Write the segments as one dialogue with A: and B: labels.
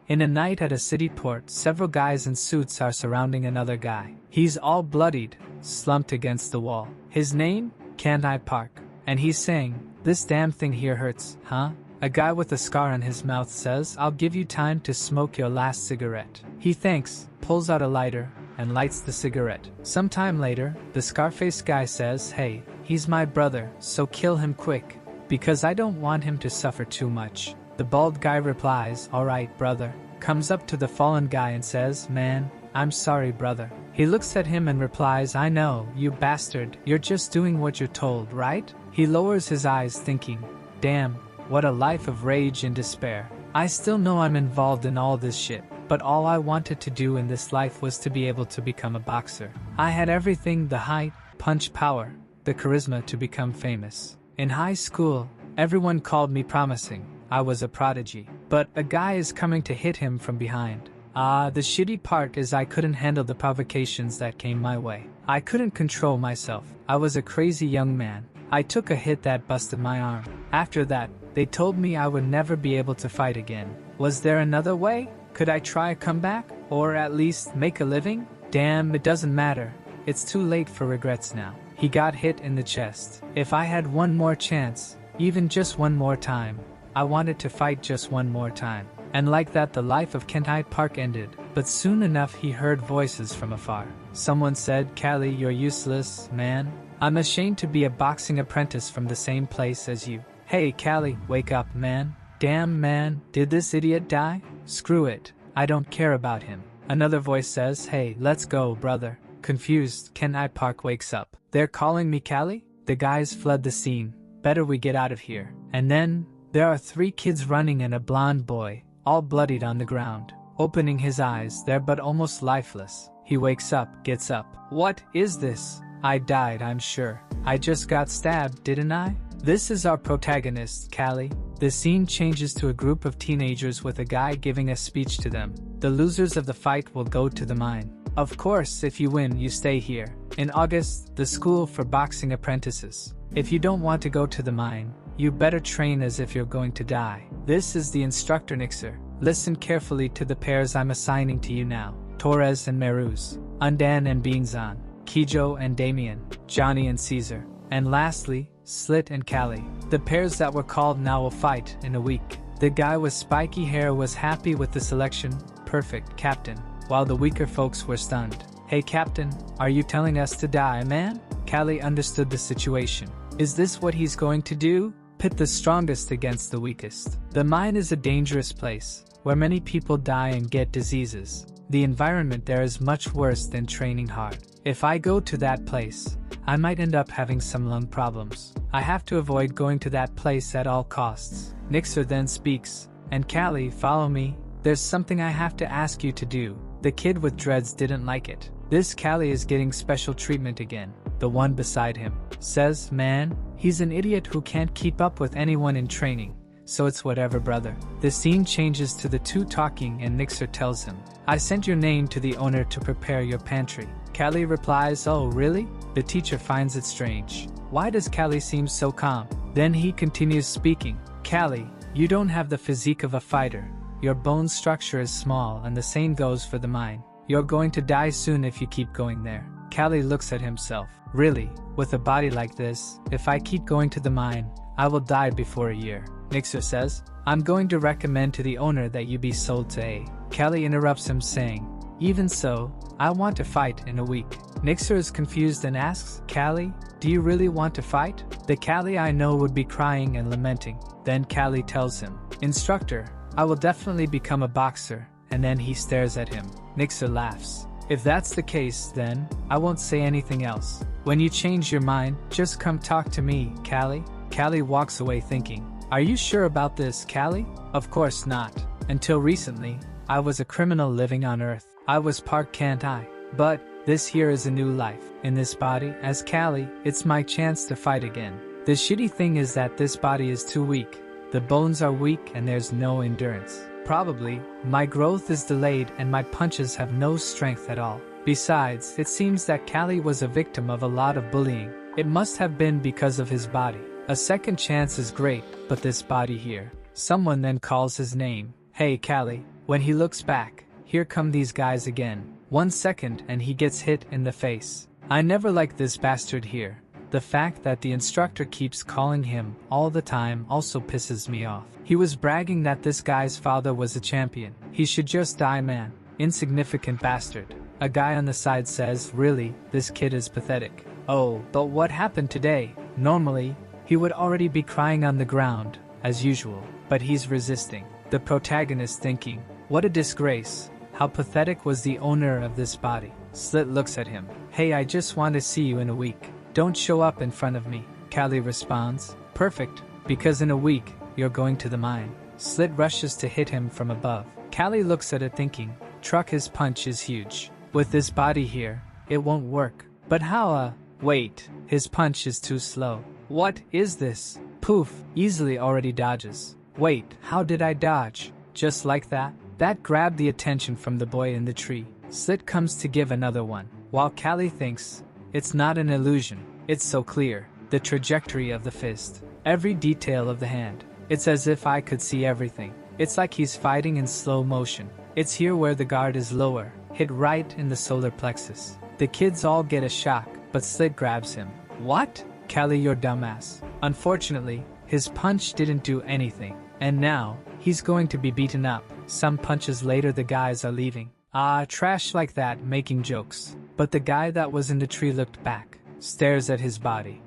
A: In a night at a city port, several guys in suits are surrounding another guy. He's all bloodied, slumped against the wall. His name? Can't I Park. And he's saying, "This damn thing here hurts, huh?" A guy with a scar on his mouth says, "I'll give you time to smoke your last cigarette." He thanks, pulls out a lighter, and lights the cigarette. Sometime later, the scar-faced guy says, "Hey, he's my brother, so kill him quick, because I don't want him to suffer too much." The bald guy replies, "Alright, brother." Comes up to the fallen guy and says, "Man, I'm sorry, brother." He looks at him and replies, "I know, you bastard, you're just doing what you're told, right?" He lowers his eyes thinking, "Damn, what a life of rage and despair. I still know I'm involved in all this shit, but all I wanted to do in this life was to be able to become a boxer. I had everything, the height, punch power, the charisma to become famous. In high school, everyone called me promising. I was a prodigy. But a guy is coming to hit him from behind. The shitty part is I couldn't handle the provocations that came my way. I couldn't control myself. I was a crazy young man. I took a hit that busted my arm. After that, they told me I would never be able to fight again. Was there another way? Could I try a comeback? Or at least make a living? Damn, it doesn't matter. It's too late for regrets now." He got hit in the chest. "If I had one more chance, even just one more time, I wanted to fight just one more time." And like that, the life of Kent Park ended. But soon enough he heard voices from afar. Someone said, "Callie, you're useless, man. I'm ashamed to be a boxing apprentice from the same place as you." "Hey Callie, wake up, man. Damn, man, did this idiot die? Screw it, I don't care about him." Another voice says, "Hey, let's go, brother." Confused, Kent Park wakes up. "They're calling me Callie?" The guys fled the scene. "Better we get out of here." And then, there are 3 kids running and a blonde boy, all bloodied on the ground. Opening his eyes, they're but almost lifeless. He wakes up, gets up. "What is this? I died, I'm sure. I just got stabbed, didn't I?" This is our protagonist, Callie. The scene changes to a group of teenagers with a guy giving a speech to them. The losers of the fight will go to the mine. Of course, if you win, you stay here. In August, the school for boxing apprentices. If you don't want to go to the mine, you better train as if you're going to die. This is the instructor Nixer. Listen carefully to the pairs I'm assigning to you now. Torres and Meruz, Undan and Beanzan, Kijo and Damien, Johnny and Caesar, and lastly, Slit and Callie. The pairs that were called now will fight in a week. The guy with spiky hair was happy with the selection. "Perfect, Captain," while the weaker folks were stunned. "Hey Captain, are you telling us to die, man?" Callie understood the situation. Is this what he's going to do? Pit the strongest against the weakest. The mine is a dangerous place, where many people die and get diseases. The environment there is much worse than training hard. If I go to that place, I might end up having some lung problems. I have to avoid going to that place at all costs. Nixer then speaks, "And Callie, follow me. There's something I have to ask you to do." The kid with dreads didn't like it. This Callie is getting special treatment again. The one beside him says, "Man, he's an idiot who can't keep up with anyone in training. So it's whatever, brother." The scene changes to the 2 talking and Nixer tells him, "I sent your name to the owner to prepare your pantry." Callie replies, "Oh really?" The teacher finds it strange. Why does Callie seem so calm? Then he continues speaking. "Callie, you don't have the physique of a fighter. Your bone structure is small and the same goes for the mine. You're going to die soon if you keep going there." Callie looks at himself. Really, with a body like this, if I keep going to the mine, I will die before a year. Nixer says, "I'm going to recommend to the owner that you be sold to A." Callie interrupts him saying, "Even so, I want to fight in a week." Nixer is confused and asks, "Callie, do you really want to fight?" The Callie I know would be crying and lamenting. Then Callie tells him, "Instructor, I will definitely become a boxer," and then he stares at him. Nixer laughs. "If that's the case, then I won't say anything else. When you change your mind, just come talk to me, Callie." Callie walks away thinking, "Are you sure about this, Callie?" "Of course not. Until recently, I was a criminal living on Earth. I was Park can't I? But this here is a new life. In this body, as Callie, it's my chance to fight again. The shitty thing is that this body is too weak. The bones are weak and there's no endurance. Probably, my growth is delayed and my punches have no strength at all. Besides, it seems that Callie was a victim of a lot of bullying. It must have been because of his body. A second chance is great, but this body here." Someone then calls his name. "Hey Callie, When he looks back, here come these guys again. 1 second and he gets hit in the face. I never liked this bastard here. The fact that the instructor keeps calling him all the time also pisses me off. He was bragging that this guy's father was a champion. He should just die, man. Insignificant bastard. A guy on the side says, really, this kid is pathetic. Oh, but what happened today? Normally, he would already be crying on the ground, as usual, but he's resisting. The protagonist thinking, what a disgrace. How pathetic was the owner of this body. Slit looks at him. Hey, I just want to see you in a week. Don't show up in front of me. Callie responds, perfect, because in a week, you're going to the mine. Slit rushes to hit him from above. Callie looks at it thinking, truck, his punch is huge. With this body here, it won't work. But how wait, his punch is too slow. What is this? Poof, easily already dodges. Wait, how did I dodge? Just like that? That grabbed the attention from the boy in the tree. Slit comes to give another one, while Callie thinks, it's not an illusion, it's so clear. The trajectory of the fist, every detail of the hand. It's as if I could see everything. It's like he's fighting in slow motion. It's here where the guard is lower, hit right in the solar plexus. The kids all get a shock, but Slit grabs him. What? Callie, you're dumbass. Unfortunately, his punch didn't do anything, and now, he's going to be beaten up. Some punches later the guys are leaving. Trash like that, making jokes. But the guy that was in the tree looked back, stares at his body,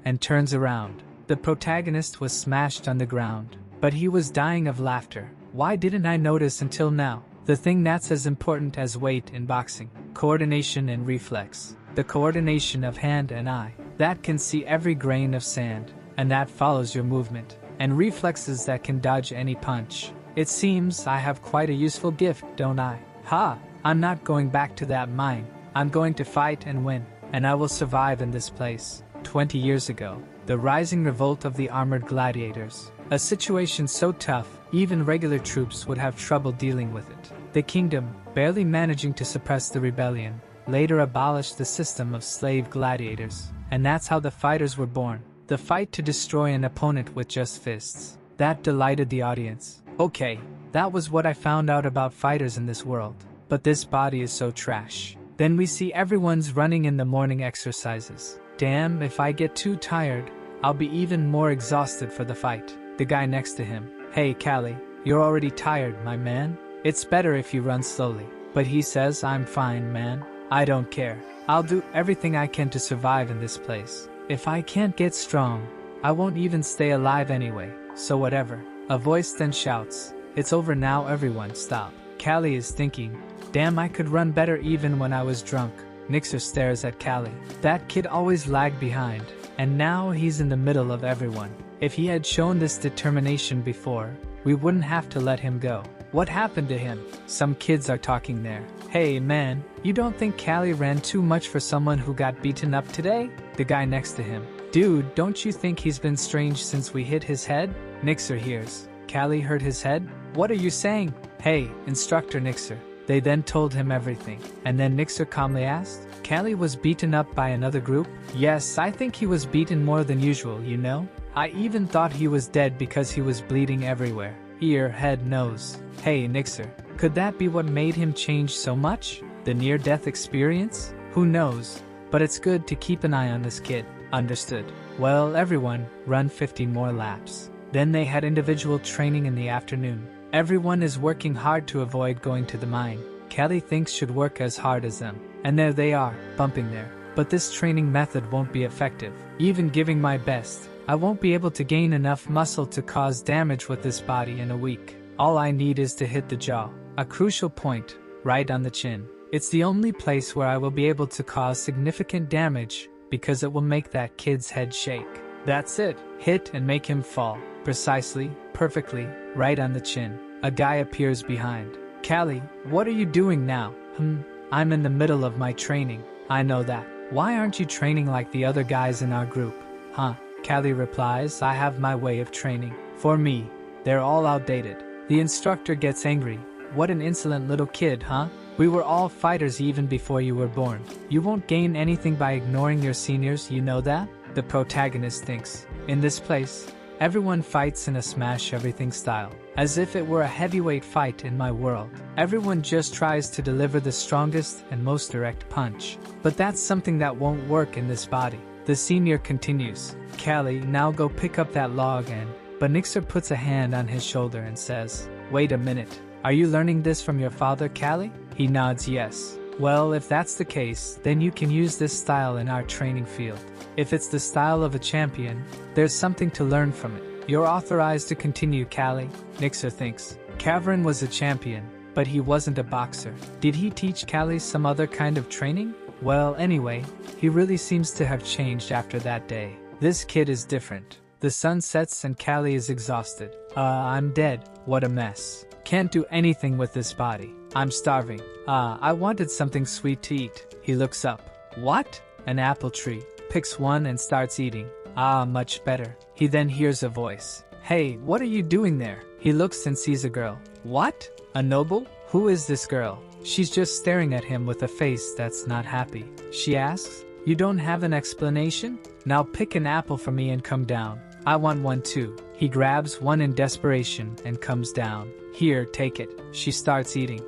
A: and turns around. The protagonist was smashed on the ground, but he was dying of laughter. Why didn't I notice until now? The thing that's as important as weight in boxing, coordination and reflex. The coordination of hand and eye, that can see every grain of sand, and that follows your movement, and reflexes that can dodge any punch. It seems I have quite a useful gift, don't I? Ha! I'm not going back to that mine. I'm going to fight and win, and I will survive in this place. 20 years ago, the rising revolt of the armored gladiators. A situation so tough, even regular troops would have trouble dealing with it. The kingdom, barely managing to suppress the rebellion, later abolished the system of slave gladiators. And that's how the fighters were born. The fight to destroy an opponent with just fists. That delighted the audience. Okay, that was what I found out about fighters in this world. But this body is so trash. Then we see everyone's running in the morning exercises. Damn, if I get too tired, I'll be even more exhausted for the fight. The guy next to him. Hey Callie, you're already tired, my man. It's better if you run slowly. But he says, I'm fine, man. I don't care. I'll do everything I can to survive in this place. If I can't get strong, I won't even stay alive anyway, so whatever. A voice then shouts, it's over now, everyone, stop. Callie is thinking, damn, I could run better even when I was drunk. Nixer stares at Callie. That kid always lagged behind, and now he's in the middle of everyone. If he had shown this determination before, we wouldn't have to let him go. What happened to him? Some kids are talking there. Hey man, you don't think Callie ran too much for someone who got beaten up today? The guy next to him. Dude, don't you think he's been strange since we hit his head? Nixer hears. Callie hurt his head? What are you saying? Hey, Instructor Nixer. They then told him everything. And then Nixer calmly asked, Callie was beaten up by another group? Yes, I think he was beaten more than usual, you know? I even thought he was dead because he was bleeding everywhere. Ear, head, nose. Hey, Nixer. Could that be what made him change so much? The near-death experience? Who knows? But it's good to keep an eye on this kid. Understood. Well, everyone, run 15 more laps. Then they had individual training in the afternoon. Everyone is working hard to avoid going to the mine. Callie thinks should work as hard as them. And there they are, bumping there. But this training method won't be effective. Even giving my best, I won't be able to gain enough muscle to cause damage with this body in a week. All I need is to hit the jaw. A crucial point, right on the chin. It's the only place where I will be able to cause significant damage because it will make that kid's head shake. That's it. Hit and make him fall. Precisely, perfectly, right on the chin. A guy appears behind. Callie, what are you doing now? I'm in the middle of my training. I know that. Why aren't you training like the other guys in our group? Callie replies, I have my way of training. For me, they're all outdated. The instructor gets angry. What an insolent little kid, huh? We were all fighters even before you were born. You won't gain anything by ignoring your seniors, you know that? The protagonist thinks. In this place, everyone fights in a smash everything style. as if it were a heavyweight fight in my world. Everyone just tries to deliver the strongest and most direct punch. But that's something that won't work in this body. The senior continues. Callie, now go pick up that log but Nixer puts a hand on his shoulder and says, wait a minute. Are you learning this from your father, Callie? He nods yes. Well, if that's the case, then you can use this style in our training field. If it's the style of a champion, there's something to learn from it. You're authorized to continue, Callie. Nixer thinks. Cavern was a champion, but he wasn't a boxer. Did he teach Callie some other kind of training? Well, anyway, he really seems to have changed after that day. This kid is different. The sun sets and Callie is exhausted. I'm dead. What a mess. Can't do anything with this body. I'm starving. I wanted something sweet to eat. He looks up. What? An apple tree. Picks one and starts eating. Much better. He then hears a voice. Hey, what are you doing there? He looks and sees a girl. What? A noble? Who is this girl? She's just staring at him with a face that's not happy. She asks, you don't have an explanation? Now pick an apple for me and come down. I want one too. He grabs one in desperation and comes down. Here, take it. She starts eating.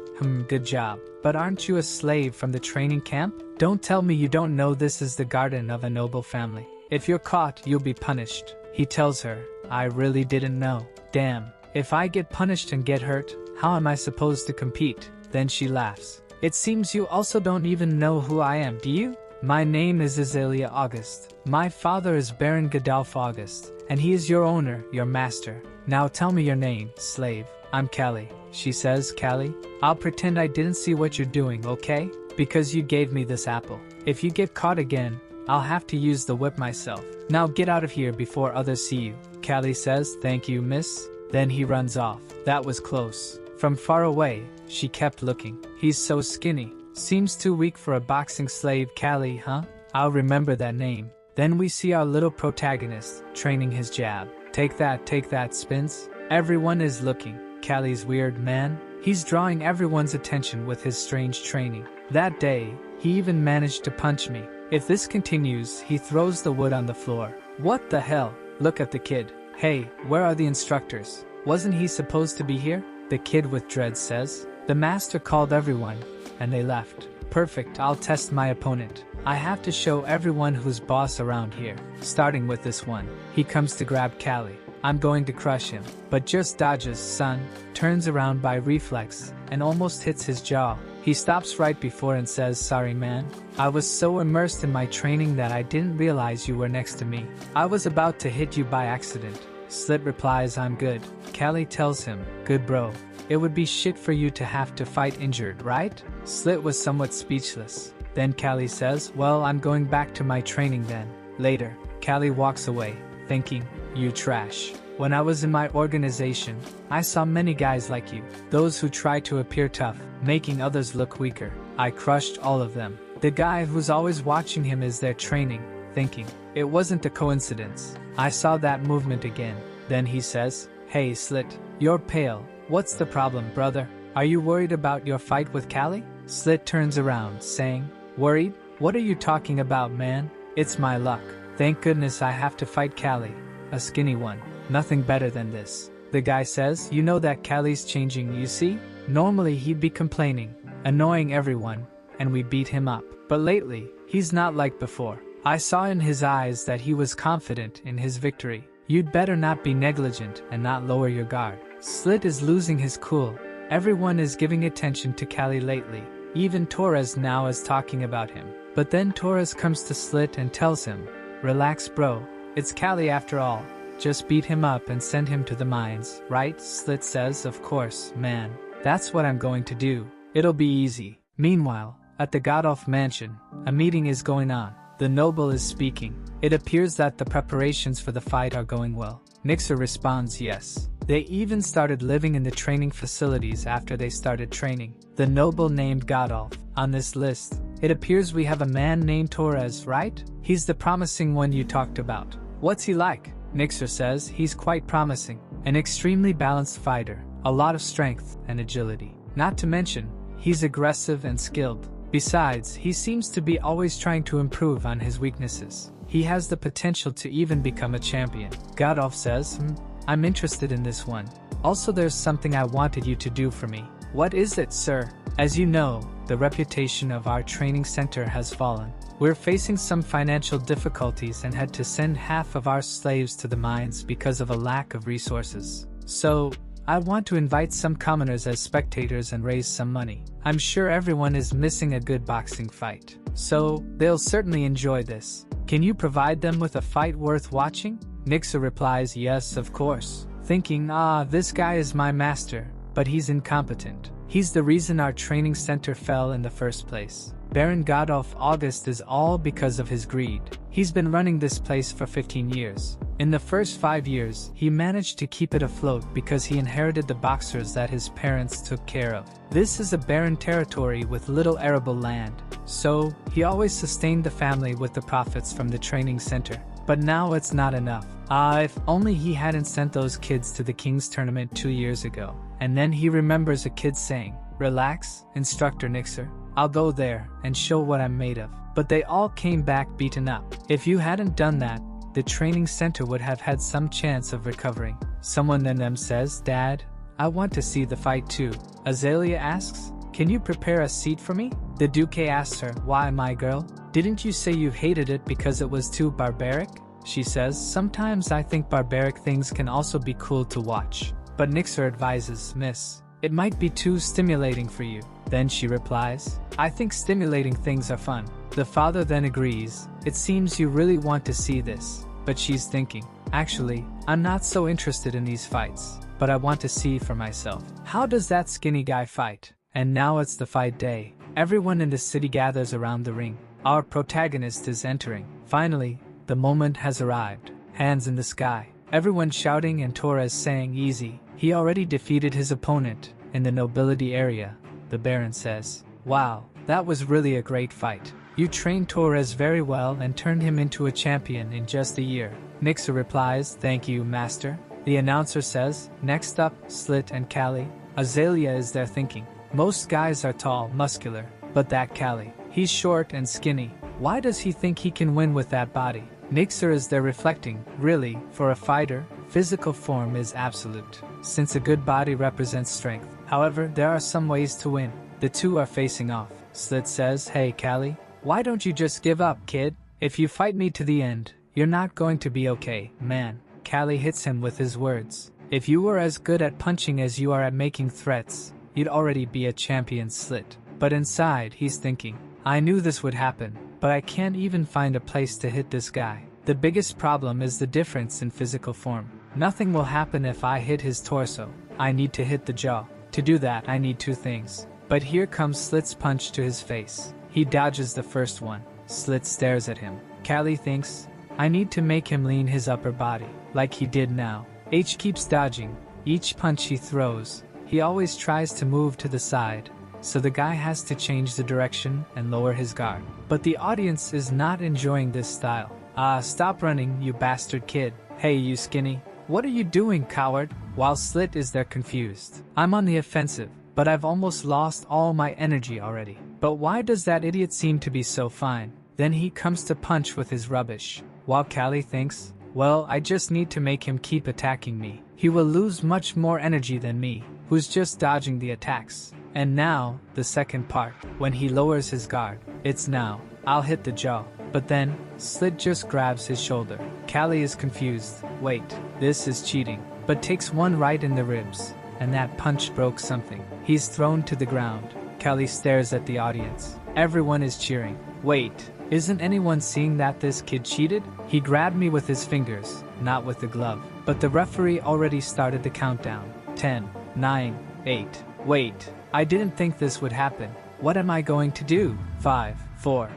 A: Good job. But aren't you a slave from the training camp? Don't tell me you don't know this is the garden of a noble family. If you're caught, you'll be punished. He tells her, I really didn't know. Damn. If I get punished and get hurt, how am I supposed to compete? Then she laughs. It seems you also don't even know who I am, do you? My name is Azalea August. My father is Baron Godolph August, and he is your owner, your master. Now tell me your name, slave. I'm Callie. She says, Callie, I'll pretend I didn't see what you're doing, okay? Because you gave me this apple. If you get caught again, I'll have to use the whip myself. Now get out of here before others see you. Callie says, thank you, miss. Then he runs off. That was close. From far away, she kept looking. He's so skinny. Seems too weak for a boxing slave, Callie, huh? I'll remember that name. Then we see our little protagonist, training his jab. Take that, Spence. Everyone is looking. Callie's weird man. He's drawing everyone's attention with his strange training. That day, he even managed to punch me. If this continues, he throws the wood on the floor. What the hell? Look at the kid. Hey, where are the instructors? Wasn't he supposed to be here? The kid with dreads says. The master called everyone, and they left. Perfect, I'll test my opponent. I have to show everyone who's boss around here. Starting with this one. He comes to grab Callie. I'm going to crush him, but just dodges, son, turns around by reflex, and almost hits his jaw. He stops right before and says, sorry man. I was so immersed in my training that I didn't realize you were next to me. I was about to hit you by accident. Slit replies, I'm good. Callie tells him, good bro. It would be shit for you to have to fight injured, right? Slit was somewhat speechless. Then Callie says, well, I'm going back to my training then. Later, Callie walks away, thinking, you trash. When I was in my organization, I saw many guys like you, those who try to appear tough, making others look weaker. I crushed all of them. The guy who's always watching him is there training, thinking, it wasn't a coincidence. I saw that movement again. Then he says, hey Slit, you're pale. What's the problem, brother? Are you worried about your fight with Callie? Slit turns around, saying, worried? What are you talking about, man? It's my luck. Thank goodness I have to fight Callie. A skinny one. Nothing better than this. The guy says, you know that Callie's changing, you see? Normally he'd be complaining, annoying everyone, and we beat him up. But lately, he's not like before. I saw in his eyes that he was confident in his victory. You'd better not be negligent and not lower your guard. Slit is losing his cool. Everyone is giving attention to Callie lately. Even Torres now is talking about him. But then Torres comes to Slit and tells him, relax bro, it's Callie after all. Just beat him up and send him to the mines, right? Slit says, of course, man. That's what I'm going to do. It'll be easy. Meanwhile, at the Godolph mansion, a meeting is going on. The noble is speaking. It appears that the preparations for the fight are going well. Nixer responds yes. They even started living in the training facilities after they started training. The noble named Godolph. On this list, it appears we have a man named Torres, right? He's the promising one you talked about. What's he like? Nixer says he's quite promising. An extremely balanced fighter, a lot of strength and agility. Not to mention, he's aggressive and skilled. Besides, he seems to be always trying to improve on his weaknesses. He has the potential to even become a champion. Godolph says, I'm interested in this one. Also, there's something I wanted you to do for me. What is it, sir? As you know, the reputation of our training center has fallen. We're facing some financial difficulties and had to send half of our slaves to the mines because of a lack of resources. So, I want to invite some commoners as spectators and raise some money. I'm sure everyone is missing a good boxing fight, so they'll certainly enjoy this. Can you provide them with a fight worth watching? Nixer replies, yes, of course, thinking, this guy is my master, but he's incompetent. He's the reason our training center fell in the first place. Baron Godolph August is all because of his greed. He's been running this place for 15 years. In the first 5 years, he managed to keep it afloat because he inherited the boxers that his parents took care of. This is a barren territory with little arable land, so he always sustained the family with the profits from the training center. But now it's not enough. If only he hadn't sent those kids to the King's tournament 2 years ago. And then he remembers a kid saying, "Relax, Instructor Nixer. I'll go there and show what I'm made of." But they all came back beaten up. If you hadn't done that, the training center would have had some chance of recovering. Someone in them says, "Dad, I want to see the fight too." Azalea asks, "Can you prepare a seat for me?" The Duque asks her, "Why, my girl? Didn't you say you hated it because it was too barbaric?" She says, "Sometimes I think barbaric things can also be cool to watch." But Nixer advises, "Miss, it might be too stimulating for you." Then she replies, "I think stimulating things are fun." The father then agrees, "It seems you really want to see this." But she's thinking, "Actually, I'm not so interested in these fights, but I want to see for myself. How does that skinny guy fight?" And now it's the fight day. Everyone in the city gathers around the ring. Our protagonist is entering. Finally, the moment has arrived. Hands in the sky. Everyone shouting and Torres saying, "Easy." He already defeated his opponent in the nobility area. The Baron says, "Wow, that was really a great fight. You trained Torres very well and turned him into a champion in just a year." Nixer replies, "Thank you, master." The announcer says, "Next up, Slit and Callie." Azalea is there thinking, most guys are tall, muscular, but that Callie, he's short and skinny. Why does he think he can win with that body? Nixer is there reflecting, really, for a fighter, physical form is absolute, since a good body represents strength. However, there are some ways to win. The two are facing off. Slit says, "Hey Callie, why don't you just give up, kid? If you fight me to the end, you're not going to be okay, man." Callie hits him with his words. "If you were as good at punching as you are at making threats, you'd already be a champion, Slit." But inside, he's thinking, "I knew this would happen, but I can't even find a place to hit this guy. The biggest problem is the difference in physical form. Nothing will happen if I hit his torso. I need to hit the jaw. To do that, I need two things." But here comes Slit's punch to his face. He dodges the first one. Slit stares at him. Callie thinks, "I need to make him lean his upper body, like he did now." H keeps dodging. Each punch he throws, he always tries to move to the side, so the guy has to change the direction and lower his guard. But the audience is not enjoying this style. Stop running, you bastard kid. Hey, you skinny. What are you doing, coward?" While Slit is there confused. "I'm on the offensive, but I've almost lost all my energy already. But why does that idiot seem to be so fine?" Then he comes to punch with his rubbish. While Callie thinks, "Well, I just need to make him keep attacking me. He will lose much more energy than me, who's just dodging the attacks." And now, the second part, when he lowers his guard. It's now. I'll hit the jaw. But then, Slit just grabs his shoulder. Callie is confused. Wait, this is cheating. But takes one right in the ribs, and that punch broke something. He's thrown to the ground. Callie stares at the audience. Everyone is cheering. Wait, isn't anyone seeing that this kid cheated? He grabbed me with his fingers, not with the glove. But the referee already started the countdown. 10, 9, 8. Wait, I didn't think this would happen. What am I going to do? 5, 4.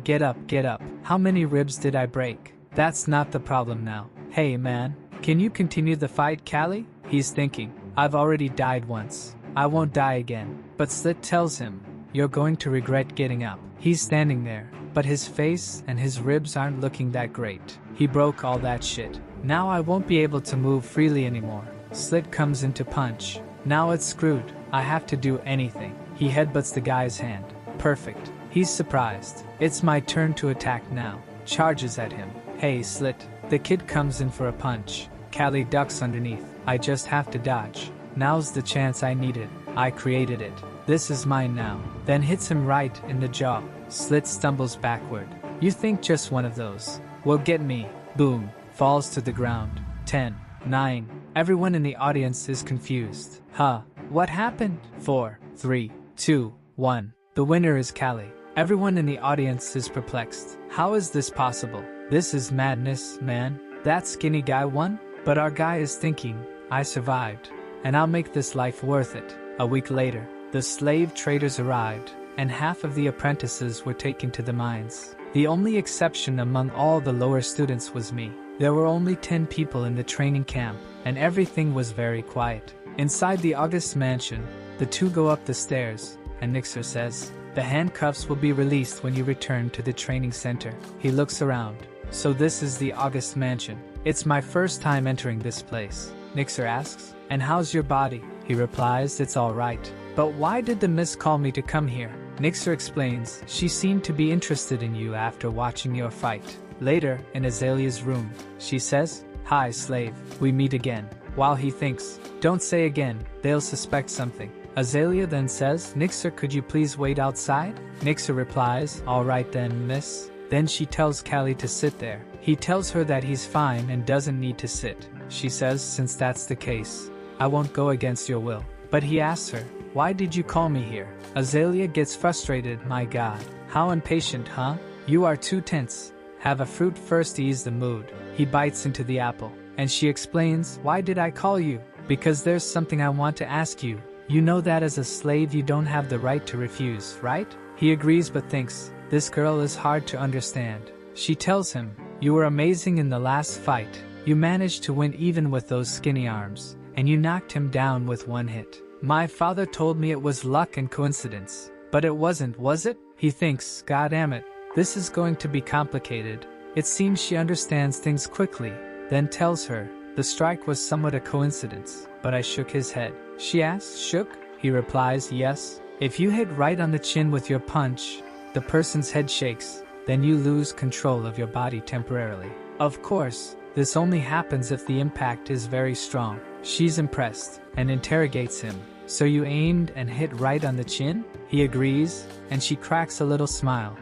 A: Get up, get up. How many ribs did I break? That's not the problem now. Hey man, can you continue the fight, Callie? He's thinking, I've already died once. I won't die again. But Slit tells him, you're going to regret getting up. He's standing there, but his face and his ribs aren't looking that great. He broke all that shit. Now I won't be able to move freely anymore. Slit comes in to punch. Now it's screwed. I have to do anything. He headbutts the guy's hand. Perfect. He's surprised. It's my turn to attack now. Charges at him. Hey Slit. The kid comes in for a punch. Callie ducks underneath. I just have to dodge. Now's the chance I needed. I created it. This is mine now. Then hits him right in the jaw. Slit stumbles backward. You think just one of those will get me. Boom. Falls to the ground. 10, 9. Everyone in the audience is confused. Huh. What happened? 4, 3, 2, 1. The winner is Callie. Everyone in the audience is perplexed. How is this possible? This is madness, man. That skinny guy won? But our guy is thinking, I survived, and I'll make this life worth it. A week later, the slave traders arrived, and half of the apprentices were taken to the mines. The only exception among all the lower students was me. There were only 10 people in the training camp, and everything was very quiet. Inside the August mansion, the two go up the stairs, and Nixer says, the handcuffs will be released when you return to the training center. He looks around. So this is the August mansion. It's my first time entering this place. Nixer asks, and how's your body? He replies, it's alright. But why did the miss call me to come here? Nixer explains, she seemed to be interested in you after watching your fight. Later, in Azalea's room, she says, hi slave, we meet again. While he thinks, don't say again, they'll suspect something. Azalea then says, Nixer, could you please wait outside? Nixer replies, alright then, miss. Then she tells Callie to sit there. He tells her that he's fine and doesn't need to sit. She says, since that's the case, I won't go against your will. But he asks her, why did you call me here? Azalea gets frustrated, my god. How impatient, huh? You are too tense. Have a fruit first to ease the mood. He bites into the apple. And she explains, why did I call you? Because there's something I want to ask you. You know that as a slave you don't have the right to refuse, right? He agrees but thinks, this girl is hard to understand. She tells him, you were amazing in the last fight. You managed to win even with those skinny arms, and you knocked him down with one hit. My father told me it was luck and coincidence. But it wasn't, was it? He thinks, god damn it, this is going to be complicated. It seems she understands things quickly, then tells her, the strike was somewhat a coincidence, but I shook his head. She asks, shook? He replies, yes. If you hit right on the chin with your punch, the person's head shakes, then you lose control of your body temporarily. Of course, this only happens if the impact is very strong. She's impressed, and interrogates him. So you aimed and hit right on the chin? He agrees, and she cracks a little smile.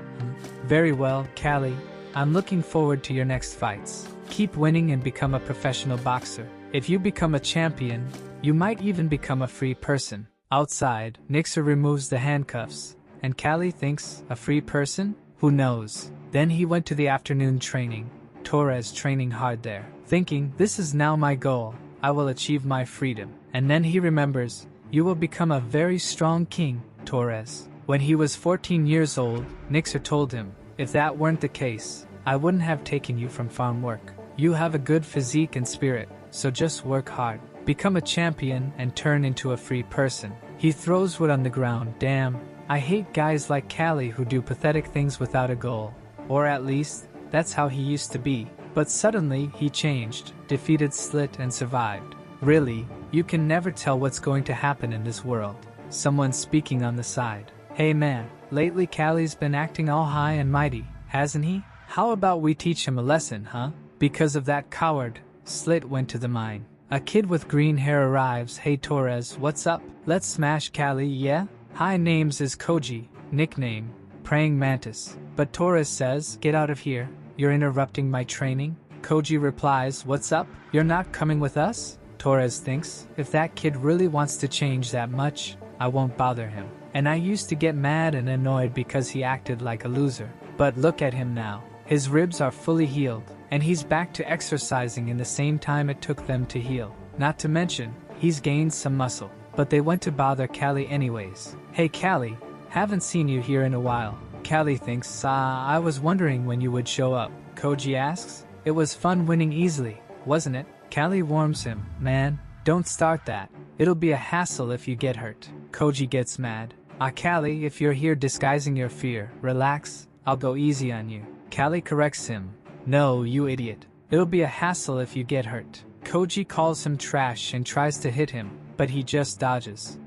A: Very well, Callie. I'm looking forward to your next fights. Keep winning and become a professional boxer. If you become a champion, you might even become a free person. Outside, Nixer removes the handcuffs, and Callie thinks, a free person? Who knows? Then he went to the afternoon training, Torres training hard there, thinking, this is now my goal, I will achieve my freedom. And then he remembers, you will become a very strong king, Torres. When he was 14 years old, Nixer told him, if that weren't the case, I wouldn't have taken you from farm work. You have a good physique and spirit, so just work hard. Become a champion and turn into a free person. He throws wood on the ground. Damn, I hate guys like Callie who do pathetic things without a goal. Or at least, that's how he used to be. But suddenly, he changed, defeated Slit and survived. Really, you can never tell what's going to happen in this world. Someone's speaking on the side. Hey man, lately Callie's been acting all high and mighty, hasn't he? How about we teach him a lesson, huh? Because of that coward, Slit went to the mine. A kid with green hair arrives. Hey Torres, what's up? Let's smash Callie, yeah? Hi, names is Koji, nickname, Praying Mantis. But Torres says, get out of here, you're interrupting my training. Koji replies, what's up? You're not coming with us? Torres thinks, if that kid really wants to change that much, I won't bother him. And I used to get mad and annoyed because he acted like a loser. But look at him now. His ribs are fully healed, and he's back to exercising in the same time it took them to heal. Not to mention, he's gained some muscle. But they went to bother Callie anyways. Hey Callie, haven't seen you here in a while. Callie thinks, I was wondering when you would show up. Koji asks, it was fun winning easily, wasn't it? Callie warns him, man, don't start that. It'll be a hassle if you get hurt. Koji gets mad. Callie, if you're here disguising your fear, relax, I'll go easy on you. Callie corrects him. No, you idiot. It'll be a hassle if you get hurt. Koji calls him trash and tries to hit him, but he just dodges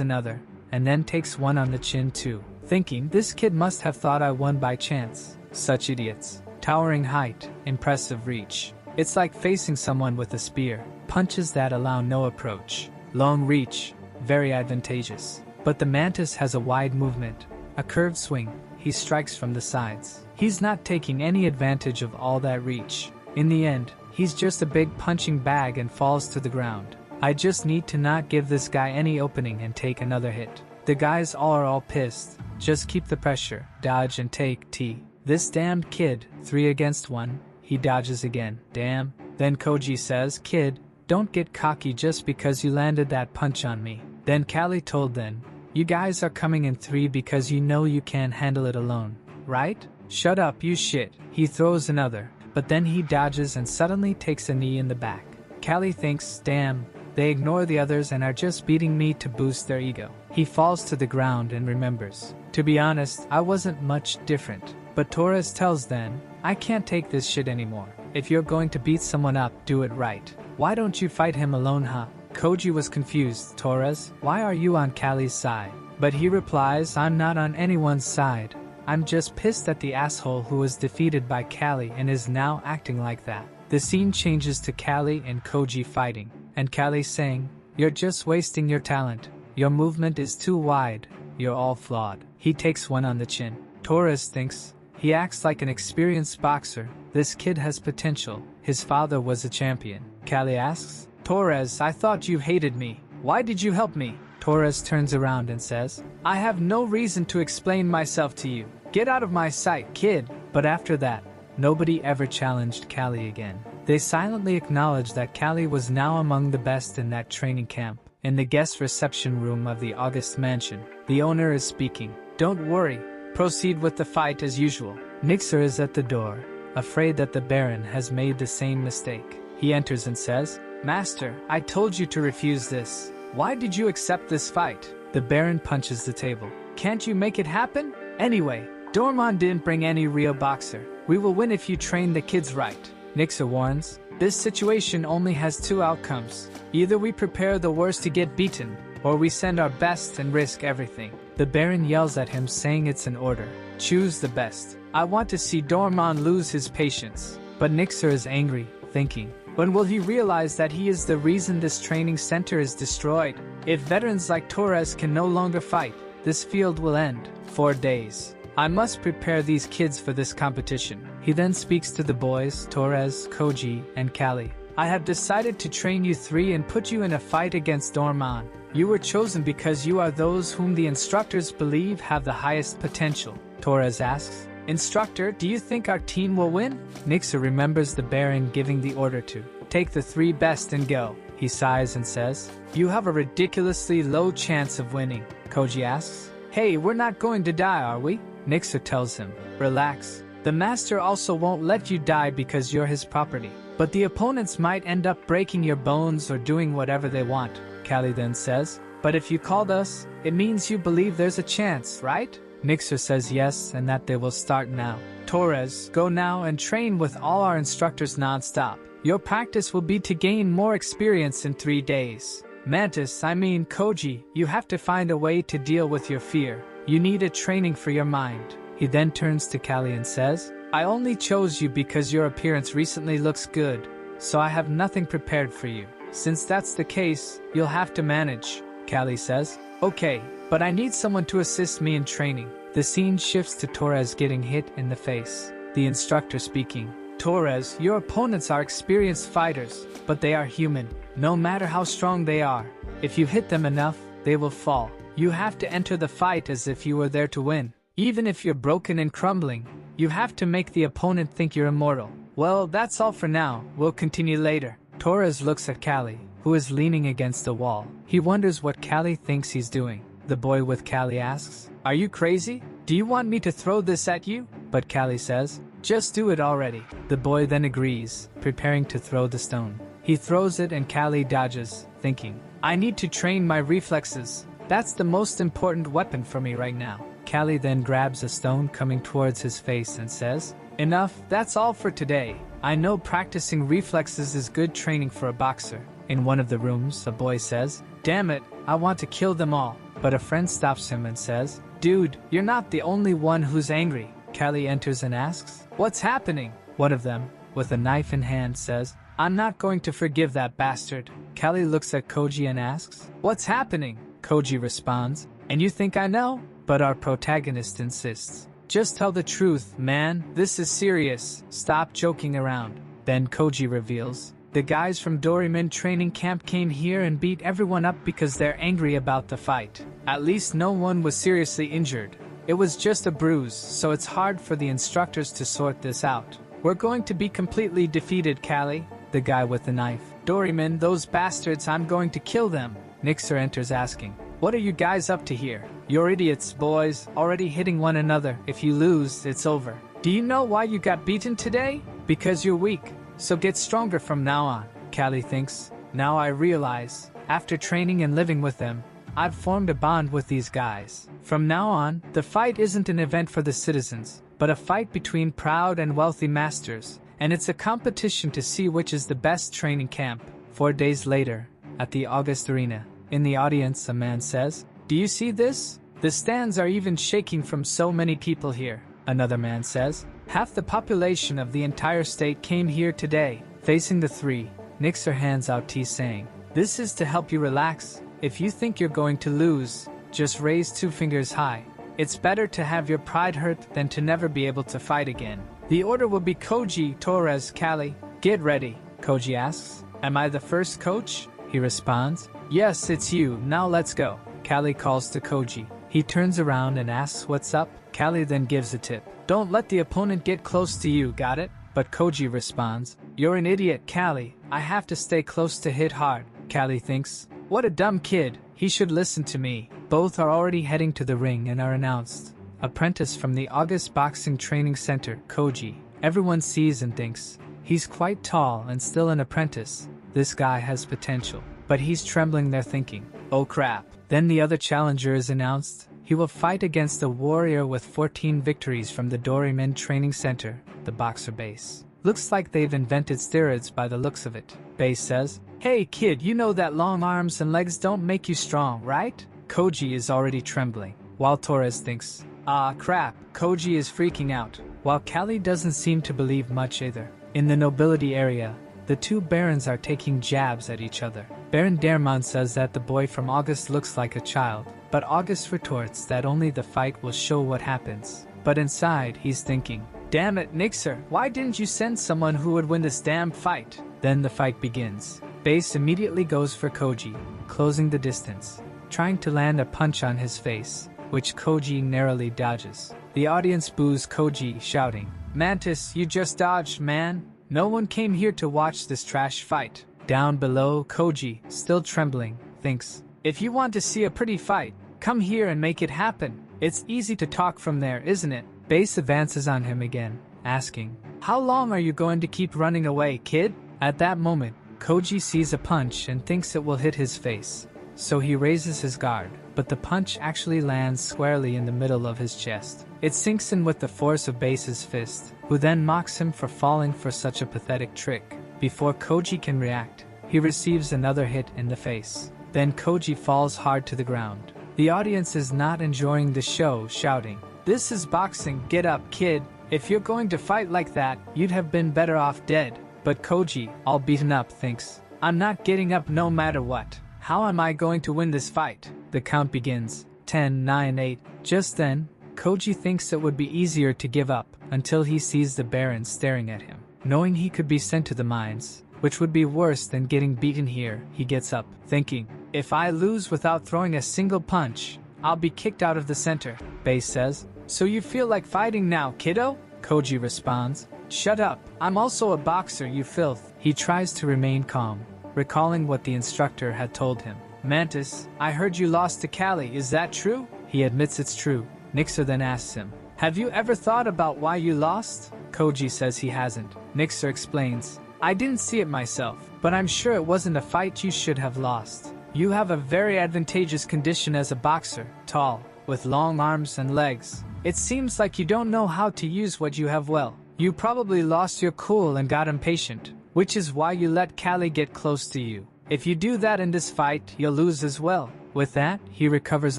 A: another, and then takes one on the chin too. Thinking, this kid must have thought I won by chance. Such idiots. Towering height, impressive reach. It's like facing someone with a spear. punches that allow no approach. Long reach, very advantageous. But the mantis has a wide movement, a curved swing. He strikes from the sides. He's not taking any advantage of all that reach. In the end, he's just a big punching bag and falls to the ground. I just need to not give this guy any opening and take another hit. The guys are all pissed. Just keep the pressure, dodge and take T. This damned kid, 3 against 1, he dodges again, damn. Then Koji says, kid, don't get cocky just because you landed that punch on me. Then Callie told them, you guys are coming in 3 because you know you can't handle it alone, right? Shut up, you shit. He throws another, but then he dodges and suddenly takes a knee in the back. Callie thinks, damn, they ignore the others and are just beating me to boost their ego. He falls to the ground and remembers, to be honest, I wasn't much different. But Torres tells them, I can't take this shit anymore. If you're going to beat someone up, do it right. Why don't you fight him alone, huh? Koji was confused. Torres, why are you on Callie's side? But he replies, I'm not on anyone's side. I'm just pissed at the asshole who was defeated by Callie and is now acting like that. The scene changes to Callie and Koji fighting, and Callie saying, you're just wasting your talent. Your movement is too wide. You're all flawed. He takes one on the chin. Torres thinks, he acts like an experienced boxer. This kid has potential. His father was a champion. Callie asks, Torres, I thought you hated me. Why did you help me? Torres turns around and says, I have no reason to explain myself to you. Get out of my sight, kid. But after that, nobody ever challenged Callie again. They silently acknowledge that Callie was now among the best in that training camp. In the guest reception room of the August mansion, the owner is speaking. Don't worry. Proceed with the fight as usual. Nixer is at the door, afraid that the Baron has made the same mistake. He enters and says, Master, I told you to refuse this. Why did you accept this fight? The Baron punches the table. Can't you make it happen? Anyway, Dormon didn't bring any real boxer. We will win if you train the kids right. Nixer warns, this situation only has 2 outcomes. Either we prepare the worst to get beaten, or we send our best and risk everything. The Baron yells at him saying it's an order. Choose the best. I want to see Dormon lose his patience. But Nixer is angry, thinking, when will he realize that he is the reason this training center is destroyed? If veterans like Torres can no longer fight, this field will end. 4 days. I must prepare these kids for this competition. He then speaks to the boys, Torres, Koji, and Callie. I have decided to train you 3 and put you in a fight against Dormon. You were chosen because you are those whom the instructors believe have the highest potential. Torres asks, Instructor, do you think our team will win? Nixer remembers the Baron giving the order to take the 3 best and go. He sighs and says, you have a ridiculously low chance of winning. Koji asks, hey, we're not going to die, are we? Nixer tells him, relax. The master also won't let you die because you're his property. But the opponents might end up breaking your bones or doing whatever they want. Callie then says, but if you called us, it means you believe there's a chance, right? Nixer says yes and that they will start now. Torres, go now and train with all our instructors non-stop. Your practice will be to gain more experience in 3 days. Koji, you have to find a way to deal with your fear. You need a training for your mind. He then turns to Callie and says, I only chose you because your appearance recently looks good, so I have nothing prepared for you. Since that's the case, you'll have to manage. Callie says, okay, but I need someone to assist me in training. The scene shifts to Torres getting hit in the face. The instructor speaking, Torres, your opponents are experienced fighters, but they are human. No matter how strong they are, if you hit them enough, they will fall. You have to enter the fight as if you were there to win. Even if you're broken and crumbling, you have to make the opponent think you're immortal. Well, that's all for now. We'll continue later. Torres looks at Callie, who is leaning against the wall. He wonders what Callie thinks he's doing. The boy with Callie asks, are you crazy? Do you want me to throw this at you? But Callie says, just do it already. The boy then agrees, preparing to throw the stone. He throws it and Callie dodges, thinking, I need to train my reflexes. That's the most important weapon for me right now. Callie then grabs a stone coming towards his face and says, enough, that's all for today. I know practicing reflexes is good training for a boxer. In one of the rooms, a boy says, damn it, I want to kill them all. But a friend stops him and says, dude, you're not the only one who's angry. Callie enters and asks, what's happening? One of them, with a knife in hand, says, I'm not going to forgive that bastard. Callie looks at Koji and asks, "What's happening?" Koji responds, "And you think I know?" But our protagonist insists, "Just tell the truth, man, this is serious, stop joking around." Then Koji reveals, "The guys from Doraemon training camp came here and beat everyone up because they're angry about the fight. At least no one was seriously injured. It was just a bruise, so it's hard for the instructors to sort this out. We're going to be completely defeated, Callie." The guy with the knife, "Doraemon, those bastards, I'm going to kill them." Nixer enters asking, "What are you guys up to here? You're idiots, boys, already hitting one another. If you lose, it's over. Do you know why you got beaten today? Because you're weak. So get stronger from now on." Callie thinks, "Now I realize, after training and living with them, I've formed a bond with these guys. From now on, the fight isn't an event for the citizens, but a fight between proud and wealthy masters, and it's a competition to see which is the best training camp." 4 days later, at the August Arena, in the audience, a man says, "Do you see this? The stands are even shaking from so many people here." Another man says, "Half the population of the entire state came here today." Facing the three, Nixer hands out tea saying, "This is to help you relax. If you think you're going to lose, just raise 2 fingers high. It's better to have your pride hurt than to never be able to fight again. The order will be Koji, Torres, Callie. Get ready." Koji asks, "Am I the first coach?" He responds, "Yes, it's you. Now let's go." Callie calls to Koji. He turns around and asks what's up. Callie then gives a tip. "Don't let the opponent get close to you, got it?" But Koji responds, "You're an idiot, Callie. I have to stay close to hit hard." Callie thinks, "What a dumb kid. He should listen to me." Both are already heading to the ring and are announced. Apprentice from the August Boxing Training Center, Koji. Everyone sees and thinks, he's quite tall and still an apprentice. This guy has potential. But he's trembling there thinking, "Oh crap." Then the other challenger is announced. He will fight against a warrior with 14 victories from the Doraemon Training Center, the boxer base. Looks like they've invented steroids by the looks of it. Base says, "Hey kid, you know that long arms and legs don't make you strong, right?" Koji is already trembling, while Torres thinks, "Ah crap." Koji is freaking out, while Callie doesn't seem to believe much either. In the nobility area, the two barons are taking jabs at each other. Baron Dermont says that the boy from August looks like a child, but August retorts that only the fight will show what happens. But inside, he's thinking, "Damn it, Nixer, why didn't you send someone who would win this damn fight?" Then the fight begins. Base immediately goes for Koji, closing the distance, trying to land a punch on his face, which Koji narrowly dodges. The audience boos Koji, shouting, "Mantis, you just dodged, man. No one came here to watch this trash fight." Down below, Koji, still trembling, thinks, "If you want to see a pretty fight, come here and make it happen. It's easy to talk from there, isn't it?" Base advances on him again, asking, "How long are you going to keep running away, kid?" At that moment, Koji sees a punch and thinks it will hit his face. So he raises his guard, but the punch actually lands squarely in the middle of his chest. It sinks in with the force of Base's fist, who then mocks him for falling for such a pathetic trick. Before Koji can react, he receives another hit in the face. Then Koji falls hard to the ground. The audience is not enjoying the show, shouting, "This is boxing, get up, kid. If you're going to fight like that, you'd have been better off dead." But Koji, all beaten up, thinks, "I'm not getting up no matter what. How am I going to win this fight?" The count begins. 10, 9, 8. Just then, Koji thinks it would be easier to give up until he sees the Baron staring at him. Knowing he could be sent to the mines, which would be worse than getting beaten here, he gets up, thinking, "If I lose without throwing a single punch, I'll be kicked out of the center." Base says, "So you feel like fighting now, kiddo?" Koji responds, "Shut up, I'm also a boxer, you filth." He tries to remain calm, recalling what the instructor had told him. "Mantis, I heard you lost to Callie, is that true?" He admits it's true. Nixer then asks him, "Have you ever thought about why you lost?" Koji says he hasn't. Nixer explains, "I didn't see it myself, but I'm sure it wasn't a fight you should have lost. You have a very advantageous condition as a boxer, tall, with long arms and legs. It seems like you don't know how to use what you have well. You probably lost your cool and got impatient, which is why you let Callie get close to you. If you do that in this fight, you'll lose as well." With that, he recovers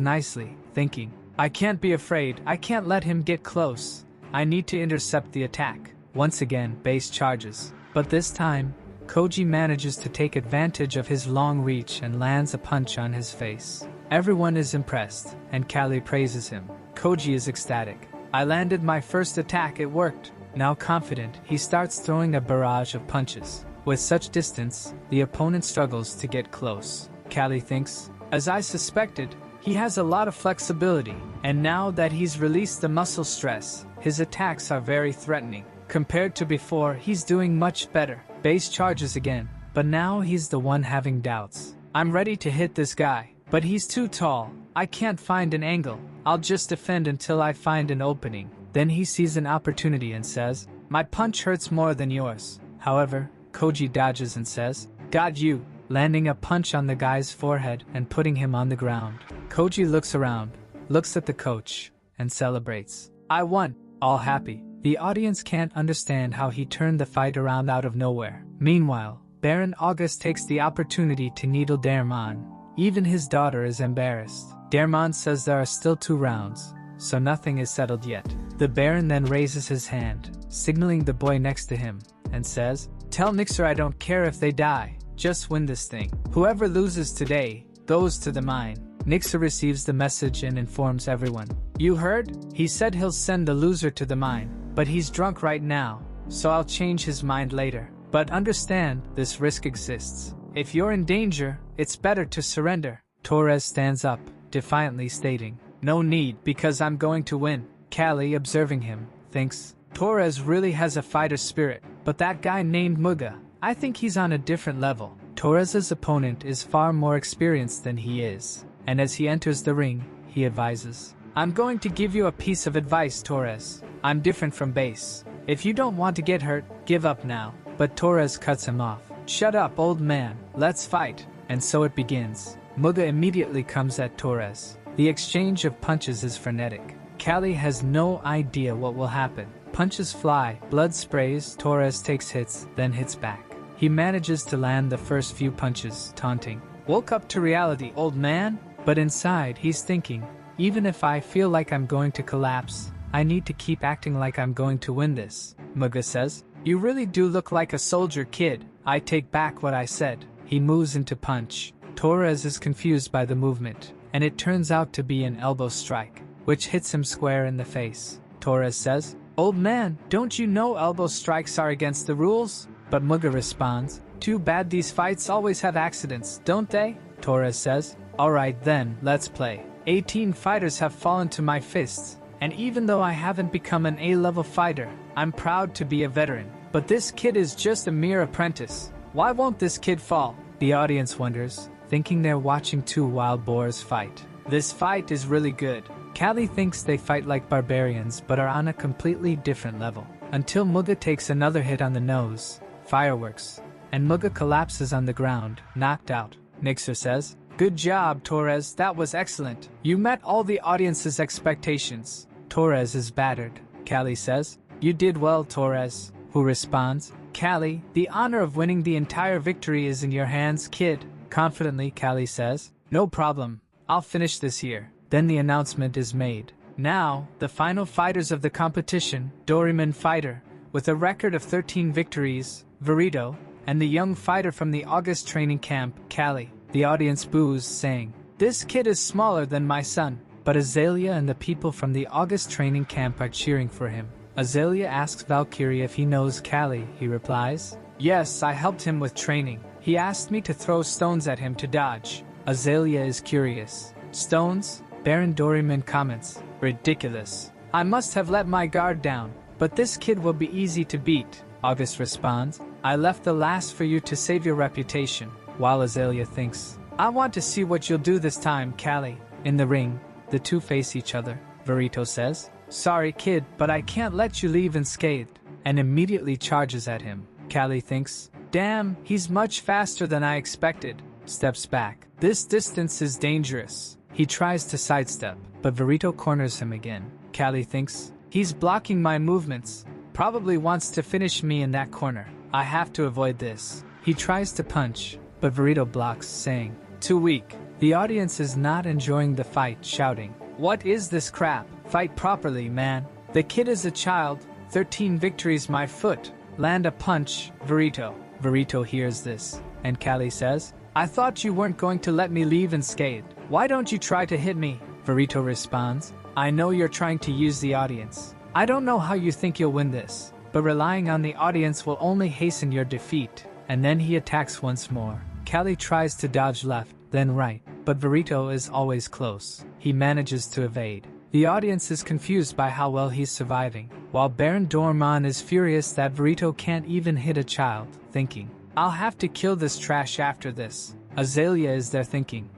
A: nicely, thinking, "I can't be afraid, I can't let him get close. I need to intercept the attack." Once again, Base charges, but this time, Koji manages to take advantage of his long reach and lands a punch on his face. Everyone is impressed, and Callie praises him. Koji is ecstatic. I landed my first attack, it worked. Now confident, he starts throwing a barrage of punches. With such distance, the opponent struggles to get close. Callie thinks, as I suspected, he has a lot of flexibility, and now that he's released the muscle stress, his attacks are very threatening. Compared to before, he's doing much better. Base charges again, but now he's the one having doubts. I'm ready to hit this guy, but he's too tall. I can't find an angle. I'll just defend until I find an opening. Then he sees an opportunity and says, my punch hurts more than yours. However, Koji dodges and says, got you, landing a punch on the guy's forehead and putting him on the ground. Koji looks around, looks at the coach, and celebrates. I won, all happy. The audience can't understand how he turned the fight around out of nowhere. Meanwhile, Baron August takes the opportunity to needle Dermon. Even his daughter is embarrassed. Dermon says there are still 2 rounds, so nothing is settled yet. The Baron then raises his hand, signaling the boy next to him, and says, tell Nixer I don't care if they die, just win this thing. Whoever loses today, goes to the mine. Nixer receives the message and informs everyone. You heard? He said he'll send the loser to the mine, but he's drunk right now, so I'll change his mind later. But understand, this risk exists. If you're in danger, it's better to surrender. Torres stands up, defiantly stating, no need, because I'm going to win. Callie, observing him, thinks, Torres really has a fighter spirit, but that guy named Muga, I think he's on a different level. Torres's opponent is far more experienced than he is, and as he enters the ring, he advises, I'm going to give you a piece of advice, Torres. I'm different from base. If you don't want to get hurt, give up now. But Torres cuts him off. Shut up, old man, let's fight. And so it begins. Muga immediately comes at Torres. The exchange of punches is frenetic. Callie has no idea what will happen. Punches fly, blood sprays, Torres takes hits, then hits back. He manages to land the first few punches, taunting, woke up to reality, old man? But inside, he's thinking, even if I feel like I'm going to collapse, I need to keep acting like I'm going to win this. Muga says, you really do look like a soldier, kid. I take back what I said. He moves into punch. Torres is confused by the movement, and it turns out to be an elbow strike, which hits him square in the face. Torres says, old man, don't you know elbow strikes are against the rules? But Muga responds, too bad these fights always have accidents, don't they? Torres says, alright then, let's play. 18 fighters have fallen to my fists, and even though I haven't become an A-level fighter, I'm proud to be a veteran. But this kid is just a mere apprentice. Why won't this kid fall? The audience wonders, thinking they're watching 2 wild boars fight. This fight is really good. Callie thinks they fight like barbarians but are on a completely different level. Until Muga takes another hit on the nose, fireworks, and Muga collapses on the ground, knocked out. Nixer says, good job, Torres, that was excellent. You met all the audience's expectations. Torres is battered. Callie says, you did well, Torres. Who responds, Callie, the honor of winning the entire victory is in your hands, kid. Confidently, Callie says, no problem. I'll finish this here. Then the announcement is made. Now, the final fighters of the competition, Doraemon fighter, with a record of 13 victories, Verito, and the young fighter from the August training camp, Callie. The audience boos, saying, this kid is smaller than my son. But Azalea and the people from the August training camp are cheering for him. Azalea asks Valkyrie if he knows Callie. He replies, yes, I helped him with training. He asked me to throw stones at him to dodge. Azalea is curious. Stones? Baron Doraemon comments, ridiculous. I must have let my guard down, but this kid will be easy to beat. August responds, I left the last for you to save your reputation. While Azalea thinks, I want to see what you'll do this time, Callie. In the ring, the 2 face each other. Verito says, sorry kid, but I can't let you leave unscathed, and immediately charges at him. Callie thinks, damn, he's much faster than I expected. Steps back. This distance is dangerous. He tries to sidestep, but Verito corners him again. Callie thinks, he's blocking my movements. Probably wants to finish me in that corner. I have to avoid this. He tries to punch, but Verito blocks, saying, too weak. The audience is not enjoying the fight, shouting, what is this crap? Fight properly, man. The kid is a child. 13 victories, my foot. Land a punch, Verito. Verito hears this, and Callie says, I thought you weren't going to let me leave unscathed. Why don't you try to hit me? Verito responds, I know you're trying to use the audience. I don't know how you think you'll win this, but relying on the audience will only hasten your defeat. And then he attacks once more. Callie tries to dodge left, then right, but Verito is always close. He manages to evade. The audience is confused by how well he's surviving, while Baron Dorman is furious that Verito can't even hit a child, thinking, I'll have to kill this trash after this. Azalea is there thinking,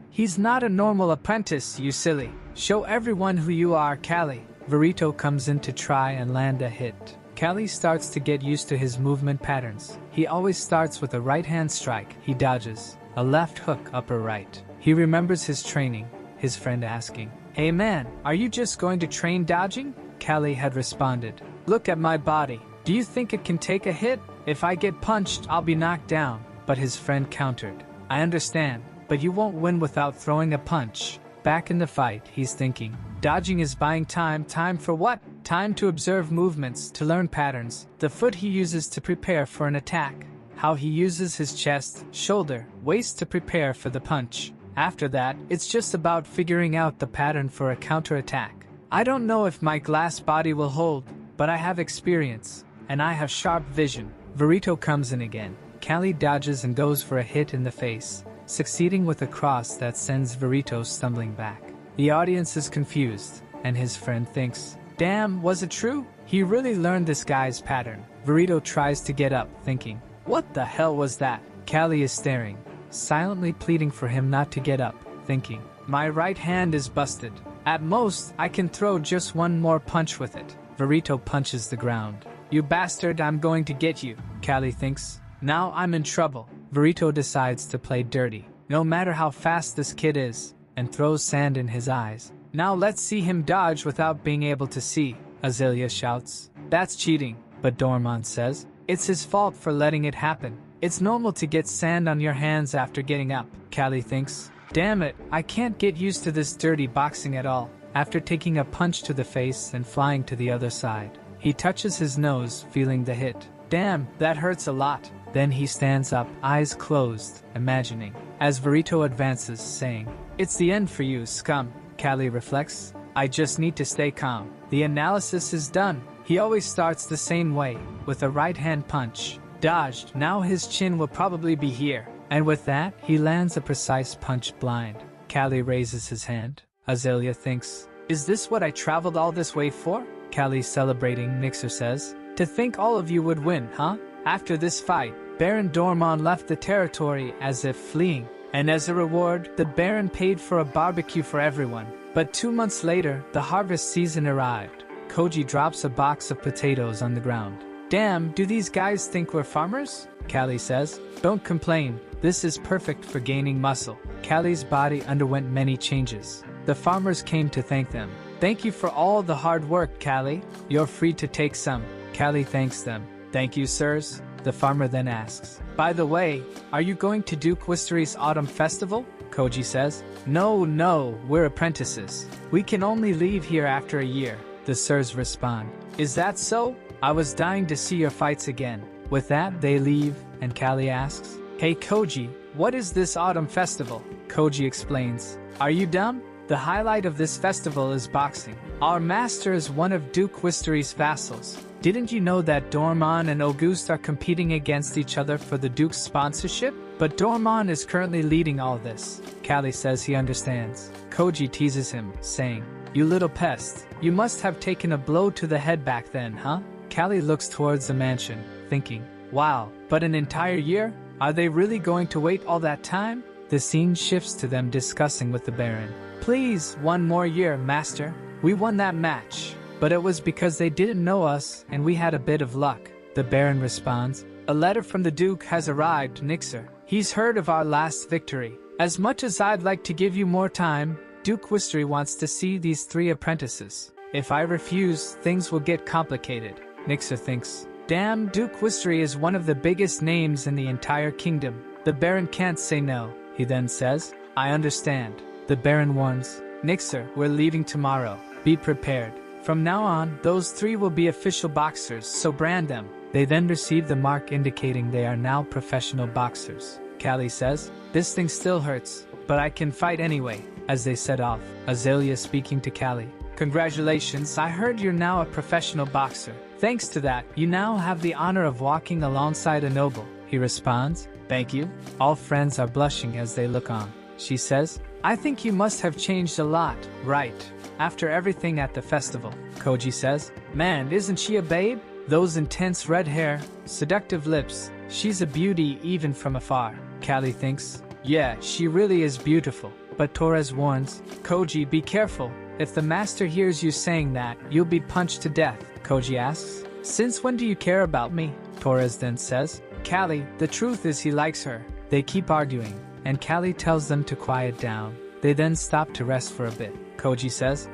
A: he's not a normal apprentice, you silly. Show everyone who you are, Callie. Verito comes in to try and land a hit. Callie starts to get used to his movement patterns. He always starts with a right-hand strike. He dodges. A left hook, upper right. He remembers his training, his friend asking, Hey man, are you just going to train dodging? Callie had responded, Look at my body. Do you think it can take a hit? If I get punched, I'll be knocked down. But his friend countered, I understand, but you won't win without throwing a punch. Back in the fight, he's thinking, dodging is buying time. Time for what? Time to observe movements, to learn patterns. The foot he uses to prepare for an attack. How he uses his chest, shoulder, waist to prepare for the punch. After that, it's just about figuring out the pattern for a counterattack. I don't know if my glass body will hold, but I have experience, and I have sharp vision. Verito comes in again. Callie dodges and goes for a hit in the face, succeeding with a cross that sends Verito stumbling back. The audience is confused, and his friend thinks, Damn, was it true? He really learned this guy's pattern. Verito tries to get up, thinking, What the hell was that? Callie is staring, silently pleading for him not to get up, thinking, My right hand is busted. At most, I can throw just one more punch with it. Verito punches the ground. You bastard, I'm going to get you. Callie thinks, Now I'm in trouble. Verito decides to play dirty, no matter how fast this kid is, and throws sand in his eyes. Now let's see him dodge without being able to see. Azalea shouts, That's cheating. But Dorman says, It's his fault for letting it happen. It's normal to get sand on your hands after getting up. Callie thinks, Damn it, I can't get used to this dirty boxing at all. After taking a punch to the face and flying to the other side, he touches his nose, feeling the hit. Damn, that hurts a lot. Then he stands up, eyes closed, imagining, as Verito advances, saying, It's the end for you, scum. Callie reflects, I just need to stay calm. The analysis is done. He always starts the same way, with a right-hand punch. Dodged, now his chin will probably be here. And with that, he lands a precise punch blind. Callie raises his hand. Azalea thinks, Is this what I traveled all this way for? Callie celebrating, Nixer says, To think all of you would win, huh? After this fight, Baron Dorman left the territory as if fleeing. And as a reward, the Baron paid for a barbecue for everyone. But 2 months later, the harvest season arrived. Koji drops a box of potatoes on the ground. Damn, do these guys think we're farmers? Callie says, Don't complain, this is perfect for gaining muscle. Callie's body underwent many changes. The farmers came to thank them. Thank you for all the hard work, Callie. You're free to take some. Callie thanks them. Thank you, sirs. The farmer then asks, By the way, are you going to Duke Wistery's Autumn Festival? Koji says, No, we're apprentices. We can only leave here after a year. The sirs respond, Is that so? I was dying to see your fights again. With that, they leave, and Callie asks, Hey Koji, what is this Autumn Festival? Koji explains, Are you dumb? The highlight of this festival is boxing. Our master is one of Duke Wistery's vassals. Didn't you know that Dorman and Auguste are competing against each other for the Duke's sponsorship? But Dorman is currently leading all this. Callie says he understands. Koji teases him, saying, You little pest, you must have taken a blow to the head back then, huh? Callie looks towards the mansion, thinking, Wow, but an entire year? Are they really going to wait all that time? The scene shifts to them discussing with the Baron. Please, one more year, master. We won that match. But it was because they didn't know us and we had a bit of luck. The Baron responds, A letter from the Duke has arrived, Nixer. He's heard of our last victory. As much as I'd like to give you more time, Duke Wistery wants to see these 3 apprentices. If I refuse, things will get complicated. Nixer thinks, Damn, Duke Wistery is one of the biggest names in the entire kingdom. The Baron can't say no. He then says, I understand. The Baron warns, Nixer, we're leaving tomorrow. Be prepared. From now on, those 3 will be official boxers, so brand them. They then receive the mark indicating they are now professional boxers. Callie says, "This thing still hurts, but I can fight anyway." As they set off, Azalea speaking to Callie, "Congratulations, I heard you're now a professional boxer. Thanks to that, you now have the honor of walking alongside a noble." He responds, "Thank you." All friends are blushing as they look on. She says, "I think you must have changed a lot, right? After everything at the festival." Koji says, "Man, isn't she a babe? Those intense red hair, seductive lips, she's a beauty even from afar." Callie thinks, "Yeah, she really is beautiful." But Torres warns, "Koji, be careful. If the master hears you saying that, you'll be punched to death." Koji asks, "Since when do you care about me?" Torres then says, "Callie, the truth is he likes her." They keep arguing, and Callie tells them to quiet down. They then stop to rest for a bit. Koji says,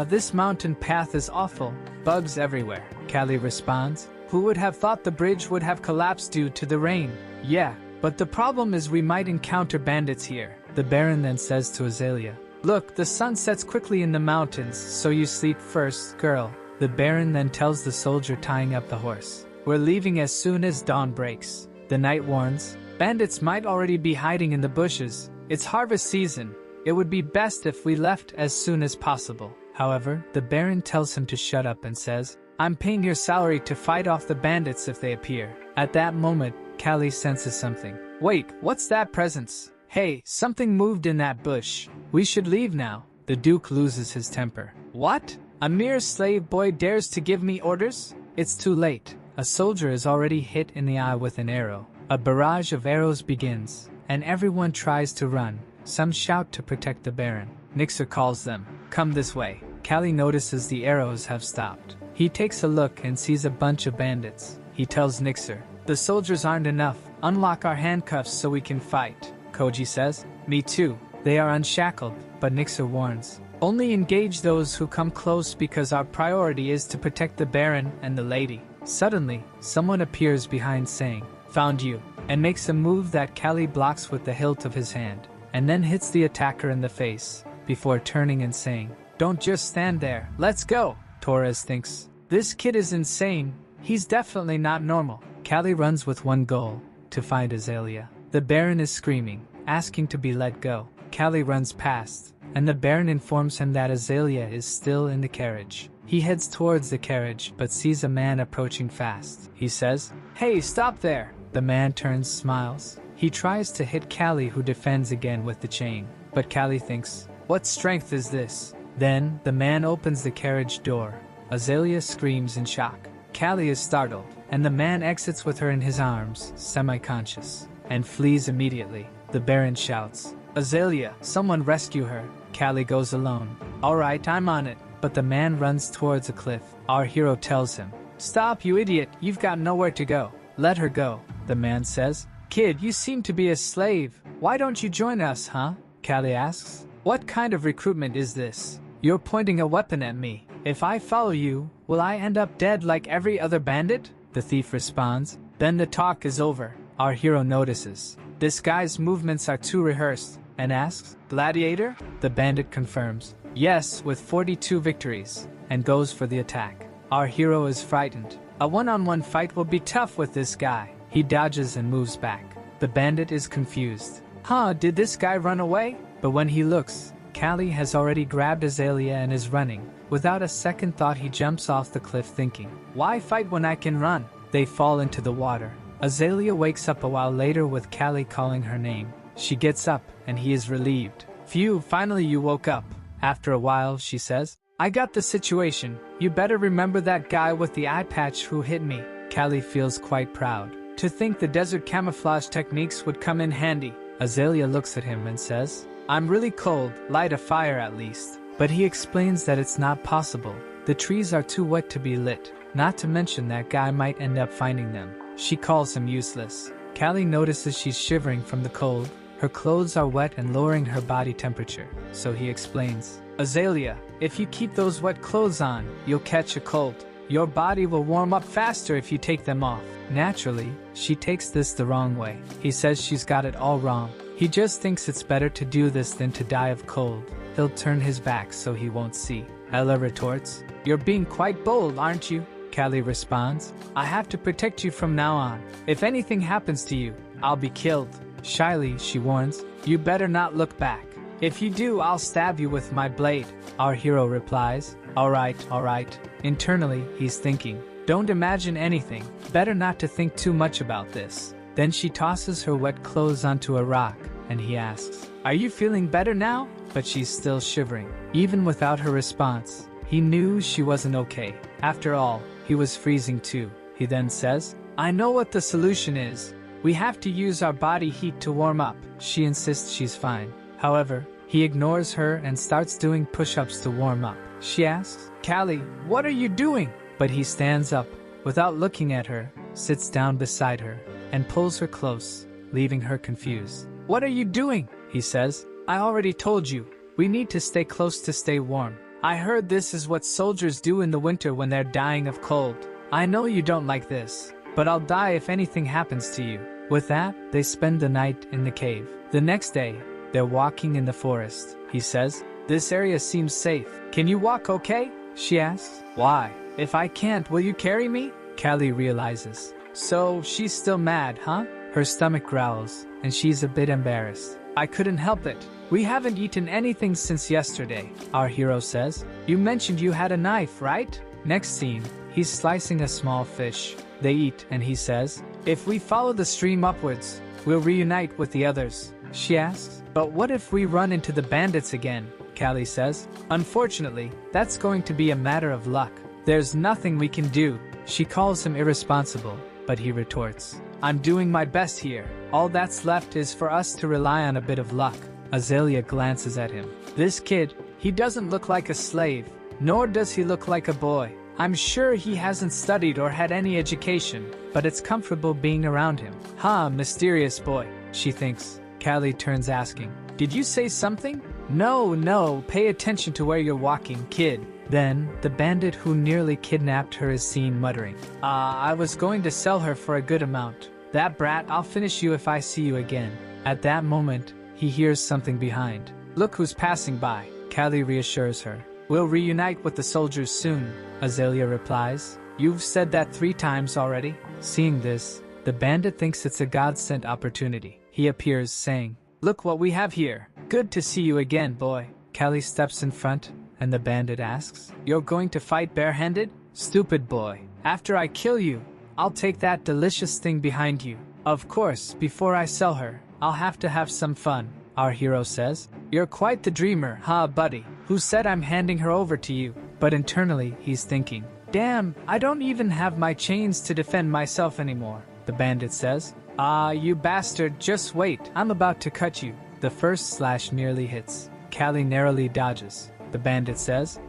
A: This mountain path is awful. Bugs everywhere." Callie responds, "Who would have thought the bridge would have collapsed due to the rain?" "Yeah, but the problem is we might encounter bandits here." The Baron then says to Azalea, "Look, the sun sets quickly in the mountains, so you sleep first, girl." The Baron then tells the soldier tying up the horse, "We're leaving as soon as dawn breaks." The knight warns, "Bandits might already be hiding in the bushes. It's harvest season. It would be best if we left as soon as possible." However, the Baron tells him to shut up and says, "I'm paying your salary to fight off the bandits if they appear." At that moment, Callie senses something. "Wait, what's that presence? Hey, something moved in that bush. We should leave now." The Duke loses his temper. "What? A mere slave boy dares to give me orders?" It's too late. A soldier is already hit in the eye with an arrow. A barrage of arrows begins, and everyone tries to run. Some shout to protect the Baron. Nixer calls them, "Come this way." Callie notices the arrows have stopped. He takes a look and sees a bunch of bandits. He tells Nixer, "The soldiers aren't enough. Unlock our handcuffs so we can fight." Koji says, "Me too." They are unshackled, but Nixer warns, "Only engage those who come close because our priority is to protect the Baron and the lady." Suddenly, someone appears behind saying, "Found you," and makes a move that Callie blocks with the hilt of his hand, and then hits the attacker in the face, before turning and saying, "Don't just stand there, let's go." Torres thinks, "This kid is insane. He's definitely not normal." Callie runs with one goal, to find Azalea. The Baron is screaming, asking to be let go. Callie runs past, and the Baron informs him that Azalea is still in the carriage. He heads towards the carriage but sees a man approaching fast. He says, "Hey, stop there." The man turns, smiles. He tries to hit Callie, who defends again with the chain. But Callie thinks, "What strength is this?" Then, the man opens the carriage door. Azalea screams in shock. Callie is startled, and the man exits with her in his arms, semi-conscious, and flees immediately. The Baron shouts, "Azalea, someone rescue her." Callie goes alone. "Alright, I'm on it." But the man runs towards a cliff. Our hero tells him, "Stop, you idiot, you've got nowhere to go. Let her go." The man says, "Kid, you seem to be a slave. Why don't you join us, huh?" Callie asks, "What kind of recruitment is this? You're pointing a weapon at me. If I follow you, will I end up dead like every other bandit?" The thief responds, "Then the talk is over." Our hero notices, this guy's movements are too rehearsed, and asks, "Gladiator?" The bandit confirms, "Yes, with 42 victories," and goes for the attack. Our hero is frightened. A one-on-one fight will be tough with this guy. He dodges and moves back. The bandit is confused. Did this guy run away? But when he looks, Callie has already grabbed Azalea and is running. Without a second thought, he jumps off the cliff thinking, "Why fight when I can run?" They fall into the water. Azalea wakes up a while later with Callie calling her name. She gets up, and he is relieved. "Phew, finally you woke up." After a while, she says, "I got the situation. You better remember that guy with the eye patch who hit me." Callie feels quite proud. To think the desert camouflage techniques would come in handy. Azalea looks at him and says, "I'm really cold, light a fire at least." But he explains that it's not possible. The trees are too wet to be lit, not to mention that guy might end up finding them. She calls him useless. Callie notices she's shivering from the cold. Her clothes are wet and lowering her body temperature, so he explains, "Azalea, if you keep those wet clothes on, you'll catch a cold. Your body will warm up faster if you take them off." Naturally, she takes this the wrong way. He says she's got it all wrong. He just thinks it's better to do this than to die of cold. He'll turn his back so he won't see. Ella retorts, "You're being quite bold, aren't you? Callie responds. I have to protect you from now on. If anything happens to you, I'll be killed. Shyly, she warns, you better not look back. If you do, I'll stab you with my blade. Our hero replies, alright. Internally, he's thinking, don't imagine anything, better not to think too much about this. Then she tosses her wet clothes onto a rock, and he asks, are you feeling better now? But she's still shivering. Even without her response, he knew she wasn't okay. After all, he was freezing too. He then says, I know what the solution is. We have to use our body heat to warm up. She insists she's fine. However, he ignores her and starts doing push-ups to warm up. She asks, Callie, what are you doing? But he stands up, without looking at her, sits down beside her, and pulls her close, leaving her confused. What are you doing? He says, I already told you, we need to stay close to stay warm. I heard this is what soldiers do in the winter when they're dying of cold. I know you don't like this, but I'll die if anything happens to you. With that, they spend the night in the cave. The next day, they're walking in the forest. He says, this area seems safe. Can you walk okay? She asks. Why? If I can't, will you carry me? Callie realizes. So, she's still mad, huh? Her stomach growls, and she's a bit embarrassed. I couldn't help it. We haven't eaten anything since yesterday, our hero says. You mentioned you had a knife, right? Next scene, he's slicing a small fish. They eat, and he says, if we follow the stream upwards, we'll reunite with the others. She asks, but what if we run into the bandits again? Callie says, unfortunately, that's going to be a matter of luck. There's nothing we can do. She calls him irresponsible, but he retorts, I'm doing my best here. All that's left is for us to rely on a bit of luck. Azalea glances at him. This kid, he doesn't look like a slave, nor does he look like a boy. I'm sure he hasn't studied or had any education, but it's comfortable being around him. Mysterious boy, she thinks. Callie turns asking, did you say something? No, pay attention to where you're walking, kid. Then, the bandit who nearly kidnapped her is seen muttering, I was going to sell her for a good amount. That brat, I'll finish you if I see you again. At that moment, he hears something behind. Look who's passing by, Callie reassures her. We'll reunite with the soldiers soon, Azalea replies. You've said that 3 times already. Seeing this, the bandit thinks it's a God-sent opportunity. He appears, saying, look what we have here. Good to see you again, boy. Callie steps in front, and the bandit asks, you're going to fight barehanded? Stupid boy. After I kill you, I'll take that delicious thing behind you. Of course, before I sell her, I'll have to have some fun, our hero says. You're quite the dreamer, buddy? Who said I'm handing her over to you? But internally, he's thinking, damn, I don't even have my chains to defend myself anymore. The bandit says, you bastard, just wait, I'm about to cut you. The first slash nearly hits. Callie narrowly dodges. The bandit says,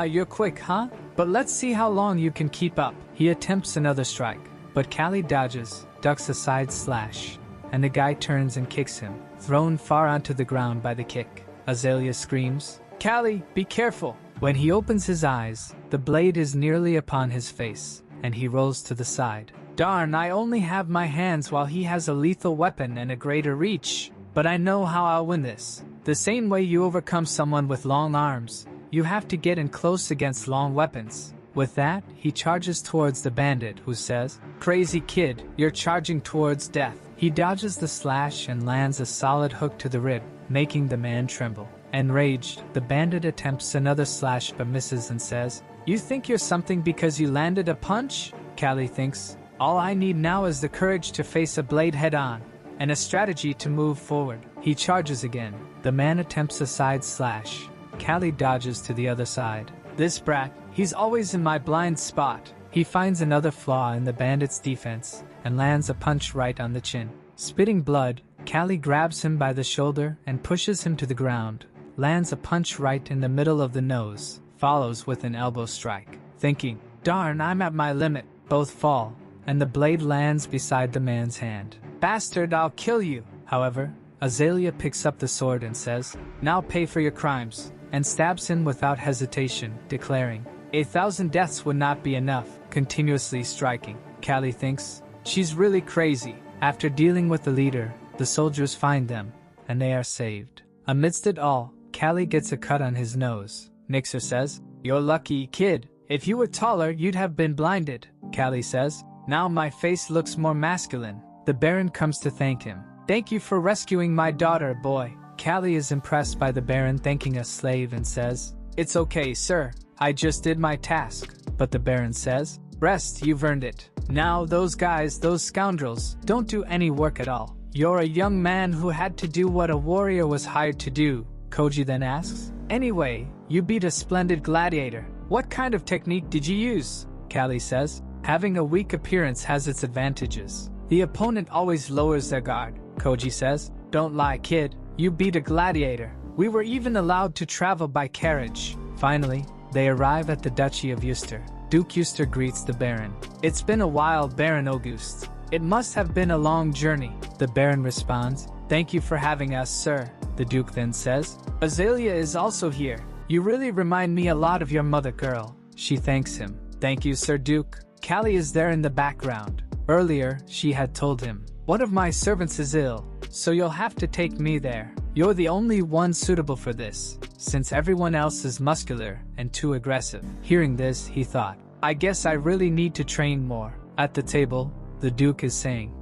A: you're quick, huh? But let's see how long you can keep up. He attempts another strike, but Callie dodges, ducks a side slash, and the guy turns and kicks him, thrown far onto the ground by the kick. Azalea screams, Callie, be careful! When he opens his eyes, the blade is nearly upon his face, and he rolls to the side. Darn, I only have my hands while he has a lethal weapon and a greater reach. But I know how I'll win this. The same way you overcome someone with long arms, you have to get in close against long weapons. With that, he charges towards the bandit, who says, crazy kid, you're charging towards death. He dodges the slash and lands a solid hook to the rib, making the man tremble. Enraged, the bandit attempts another slash but misses and says, you think you're something because you landed a punch? Callie thinks, all I need now is the courage to face a blade head-on, and a strategy to move forward. He charges again. The man attempts a side slash. Callie dodges to the other side. This brat, he's always in my blind spot. He finds another flaw in the bandit's defense and lands a punch right on the chin. Spitting blood, Callie grabs him by the shoulder and pushes him to the ground, lands a punch right in the middle of the nose, follows with an elbow strike. Thinking, darn, I'm at my limit. Both fall, and the blade lands beside the man's hand. Bastard, I'll kill you. However, Azalea picks up the sword and says, now pay for your crimes, and stabs him without hesitation, declaring, 1,000 deaths would not be enough, continuously striking. Callie thinks, she's really crazy. After dealing with the leader, the soldiers find them, and they are saved. Amidst it all, Callie gets a cut on his nose. Nixer says, you're lucky, kid. If you were taller, you'd have been blinded, Callie says. Now my face looks more masculine. The Baron comes to thank him. Thank you for rescuing my daughter, boy. Callie is impressed by the Baron thanking a slave and says, It's okay, sir. I just did my task. But the Baron says, Rest, you've earned it. Now those guys, those scoundrels, don't do any work at all. You're a young man who had to do what a warrior was hired to do, Koji then asks. Anyway, you beat a splendid gladiator. What kind of technique did you use? Callie says. Having a weak appearance has its advantages. The opponent always lowers their guard, Koji says. Don't lie, kid. You beat a gladiator. We were even allowed to travel by carriage. Finally, they arrive at the Duchy of Euster. Duke Euster greets the Baron. It's been a while, Baron Auguste. It must have been a long journey. The Baron responds, Thank you for having us, sir. The Duke then says, Azalea is also here. You really remind me a lot of your mother, girl. She thanks him. Thank you, Sir Duke. Callie is there in the background. Earlier, she had told him, One of my servants is ill, so you'll have to take me there. You're the only one suitable for this, since everyone else is muscular and too aggressive. Hearing this, he thought, I guess I really need to train more. At the table, the Duke is saying,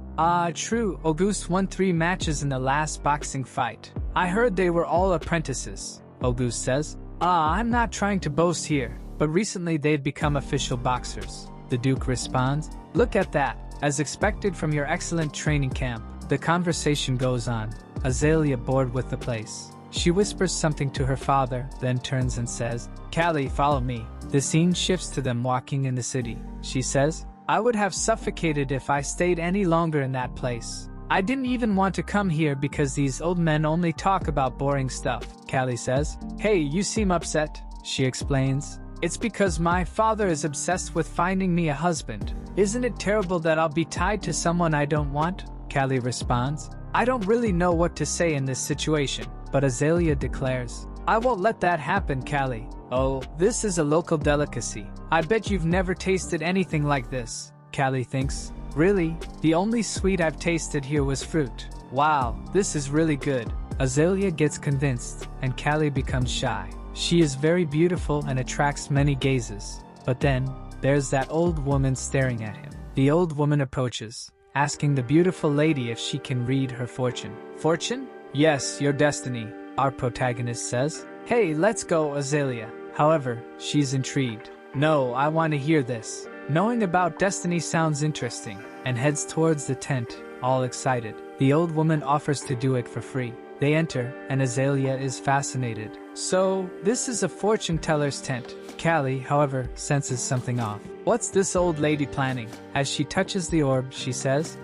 A: True, Auguste won 3 matches in the last boxing fight. I heard they were all apprentices. Auguste says, I'm not trying to boast here, but recently they've become official boxers. The Duke responds, Look at that. As expected from your excellent training camp. The conversation goes on. Azalea bored with the place. She whispers something to her father, then turns and says, Callie, follow me. The scene shifts to them walking in the city. She says, I would have suffocated if I stayed any longer in that place. I didn't even want to come here because these old men only talk about boring stuff. Callie says, Hey, you seem upset. She explains, It's because my father is obsessed with finding me a husband. Isn't it terrible that I'll be tied to someone I don't want? Callie responds, I don't really know what to say in this situation, but Azalea declares, I won't let that happen, Callie. Oh, this is a local delicacy. I bet you've never tasted anything like this. Callie thinks, Really? The only sweet I've tasted here was fruit. Wow, this is really good. Azalea gets convinced, and Callie becomes shy. She is very beautiful and attracts many gazes. But then, there's that old woman staring at him. The old woman approaches, asking the beautiful lady if she can read her fortune. Fortune? Yes, your destiny, our protagonist says. Hey, let's go, Azalea. However, she's intrigued. No, I want to hear this. Knowing about destiny sounds interesting, and heads towards the tent, all excited. The old woman offers to do it for free. They enter, and Azalea is fascinated. So, this is a fortune teller's tent. Callie, however, senses something off. What's this old lady planning? As she touches the orb, she says,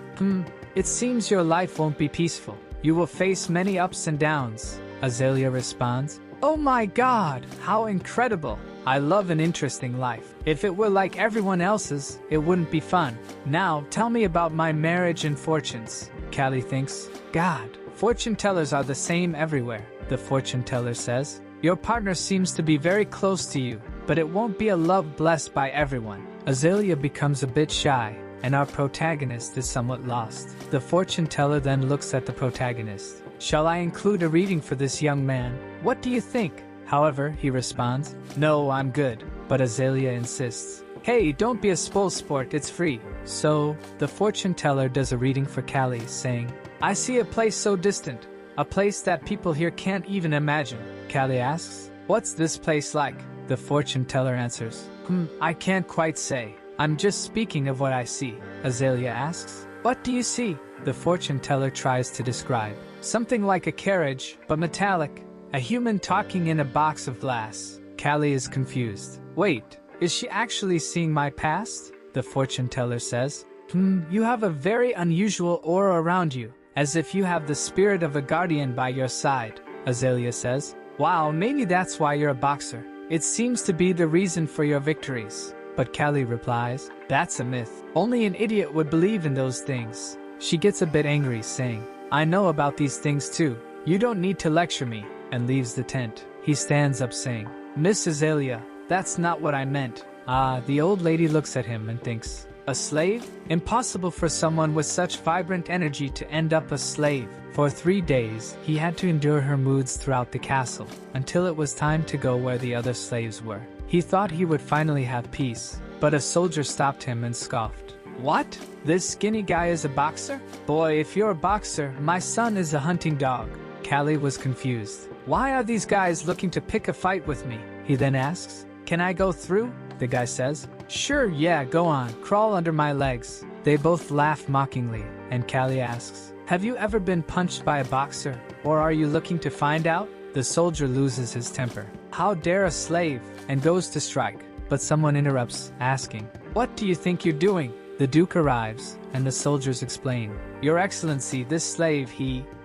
A: It seems your life won't be peaceful. You will face many ups and downs. Azalea responds, Oh my god, how incredible. I love an interesting life. If it were like everyone else's, it wouldn't be fun. Now, tell me about my marriage and fortunes. Callie thinks, God, fortune tellers are the same everywhere. The fortune teller says, Your partner seems to be very close to you, but it won't be a love blessed by everyone. Azalea becomes a bit shy, and our protagonist is somewhat lost. The fortune teller then looks at the protagonist. Shall I include a reading for this young man? What do you think? However, he responds, No, I'm good. But Azalea insists, Hey, don't be a spoil sport, it's free. So, the fortune teller does a reading for Callie, saying, I see a place so distant, a place that people here can't even imagine. Callie asks, What's this place like? The fortune teller answers, I can't quite say. I'm just speaking of what I see. Azalea asks, What do you see? The fortune teller tries to describe. Something like a carriage, but metallic. A human talking in a box of glass. Callie is confused. Wait, is she actually seeing my past? The fortune teller says, You have a very unusual aura around you, as if you have the spirit of a guardian by your side. Azalea says, Wow, maybe that's why you're a boxer. It seems to be the reason for your victories. But Callie replies, That's a myth. Only an idiot would believe in those things. She gets a bit angry, saying, I know about these things too. You don't need to lecture me, and leaves the tent. He stands up saying, Miss Azalea, that's not what I meant. The old lady looks at him and thinks, A slave? Impossible for someone with such vibrant energy to end up a slave. For 3 days, he had to endure her moods throughout the castle, until it was time to go where the other slaves were. He thought he would finally have peace, but a soldier stopped him and scoffed. What? This skinny guy is a boxer? Boy, if you're a boxer, my son is a hunting dog. Callie was confused. Why are these guys looking to pick a fight with me? He then asks. Can I go through? The guy says. Sure, yeah, go on, crawl under my legs. They both laugh mockingly, and Callie asks, have you ever been punched by a boxer, or are you looking to find out? The soldier loses his temper. How dare a slave, and goes to strike, but someone interrupts, asking, what do you think you're doing? The Duke arrives, and the soldiers explain, Your Excellency, this slave,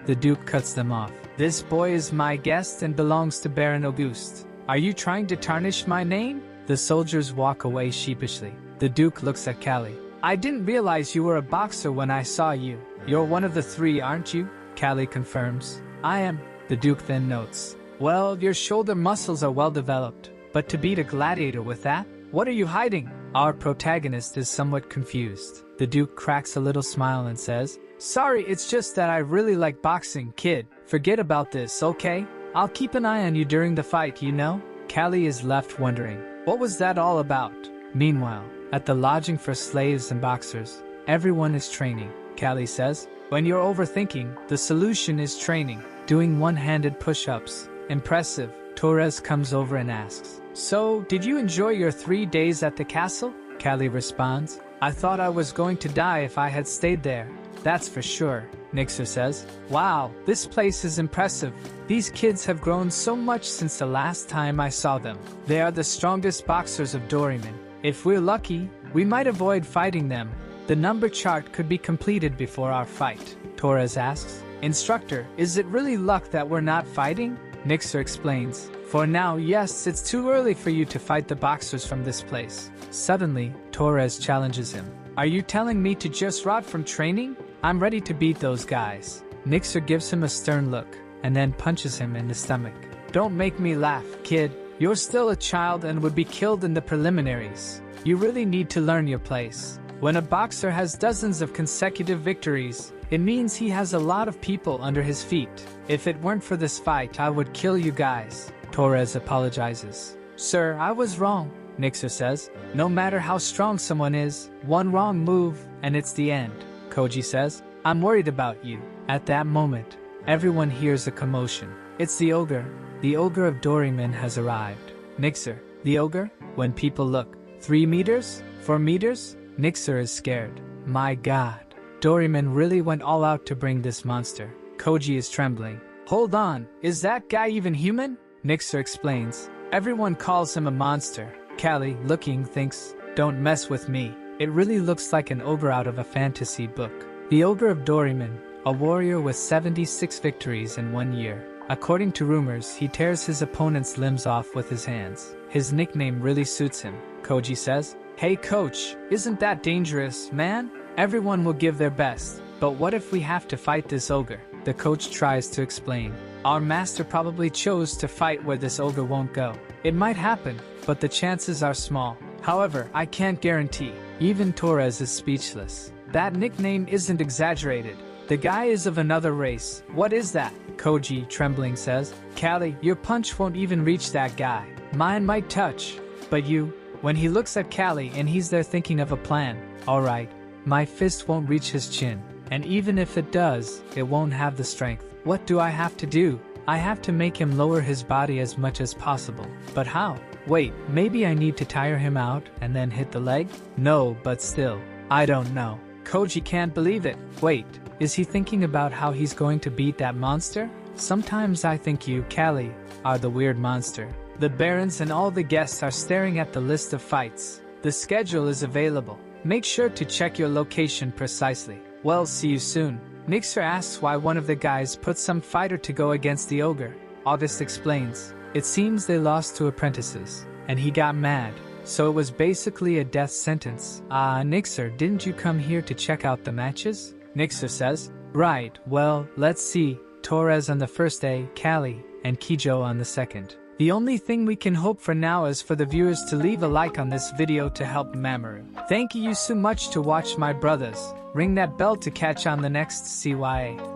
A: The Duke cuts them off. This boy is my guest and belongs to Baron Auguste. Are you trying to tarnish my name? The soldiers walk away sheepishly. The Duke looks at Callie. I didn't realize you were a boxer when I saw you. You're one of the 3, aren't you? Callie confirms. I am. The Duke then notes. Well, your shoulder muscles are well developed. But to beat a gladiator with that? What are you hiding? Our protagonist is somewhat confused. The Duke cracks a little smile and says, Sorry, it's just that I really like boxing, kid. Forget about this, okay? I'll keep an eye on you during the fight, you know? Callie is left wondering, what was that all about? Meanwhile, at the lodging for slaves and boxers, everyone is training. Callie says, when you're overthinking, the solution is training. Doing one-handed push-ups. Impressive. Torres comes over and asks, So, did you enjoy your 3 days at the castle? Callie responds, I thought I was going to die if I had stayed there. That's for sure. Nixer says, Wow, this place is impressive. These kids have grown so much since the last time I saw them. They are the strongest boxers of Doryman. If we're lucky, we might avoid fighting them. The number chart could be completed before our fight. Torres asks, Instructor, is it really luck that we're not fighting? Nixer explains, For now, yes, it's too early for you to fight the boxers from this place. Suddenly, Torres challenges him. Are you telling me to just rot from training? I'm ready to beat those guys. Nixer gives him a stern look, and then punches him in the stomach. Don't make me laugh, kid. You're still a child and would be killed in the preliminaries. You really need to learn your place. When a boxer has dozens of consecutive victories, it means he has a lot of people under his feet. If it weren't for this fight, I would kill you guys. Torres apologizes. Sir, I was wrong, Nixer says. No matter how strong someone is, one wrong move, and it's the end. Koji says, I'm worried about you. At that moment, everyone hears a commotion. It's the ogre. The ogre of Doryman has arrived. Nixer, the ogre? When people look, 3 meters? 4 meters? Nixer is scared. My god. Doryman really went all out to bring this monster. Koji is trembling. Hold on, is that guy even human? Nixer explains. Everyone calls him a monster. Callie, looking, thinks, don't mess with me. It really looks like an ogre out of a fantasy book. The ogre of Doryman, a warrior with 76 victories in 1 year. According to rumors, he tears his opponent's limbs off with his hands. His nickname really suits him. Koji says, Hey coach, isn't that dangerous, man? Everyone will give their best, but what if we have to fight this ogre? The coach tries to explain. Our master probably chose to fight where this ogre won't go. It might happen, but the chances are small. However, I can't guarantee. Even Torres is speechless. That nickname isn't exaggerated. The guy is of another race. What is that? Koji, trembling, says. Callie, your punch won't even reach that guy. Mine might touch. But you? When he looks at Callie and he's there thinking of a plan. Alright, my fist won't reach his chin. And even if it does, it won't have the strength. What do I have to do? I have to make him lower his body as much as possible. But how? Wait, maybe I need to tire him out and then hit the leg? No, but still, I don't know. Koji can't believe it. Wait, is he thinking about how he's going to beat that monster? Sometimes I think you, Callie, are the weird monster. The barons and all the guests are staring at the list of fights. The schedule is available. Make sure to check your location precisely. Well, see you soon. Nixer asks why one of the guys put some fighter to go against the ogre. August explains. It seems they lost 2 apprentices, and he got mad. So it was basically a death sentence. Nixer, didn't you come here to check out the matches? Nixer says, Right, well, let's see. Torres on the first day, Callie, and Kijo on the second. The only thing we can hope for now is for the viewers to leave a like on this video to help Mamoru. Thank you so much to watch my brothers. Ring that bell to catch on the next CYA.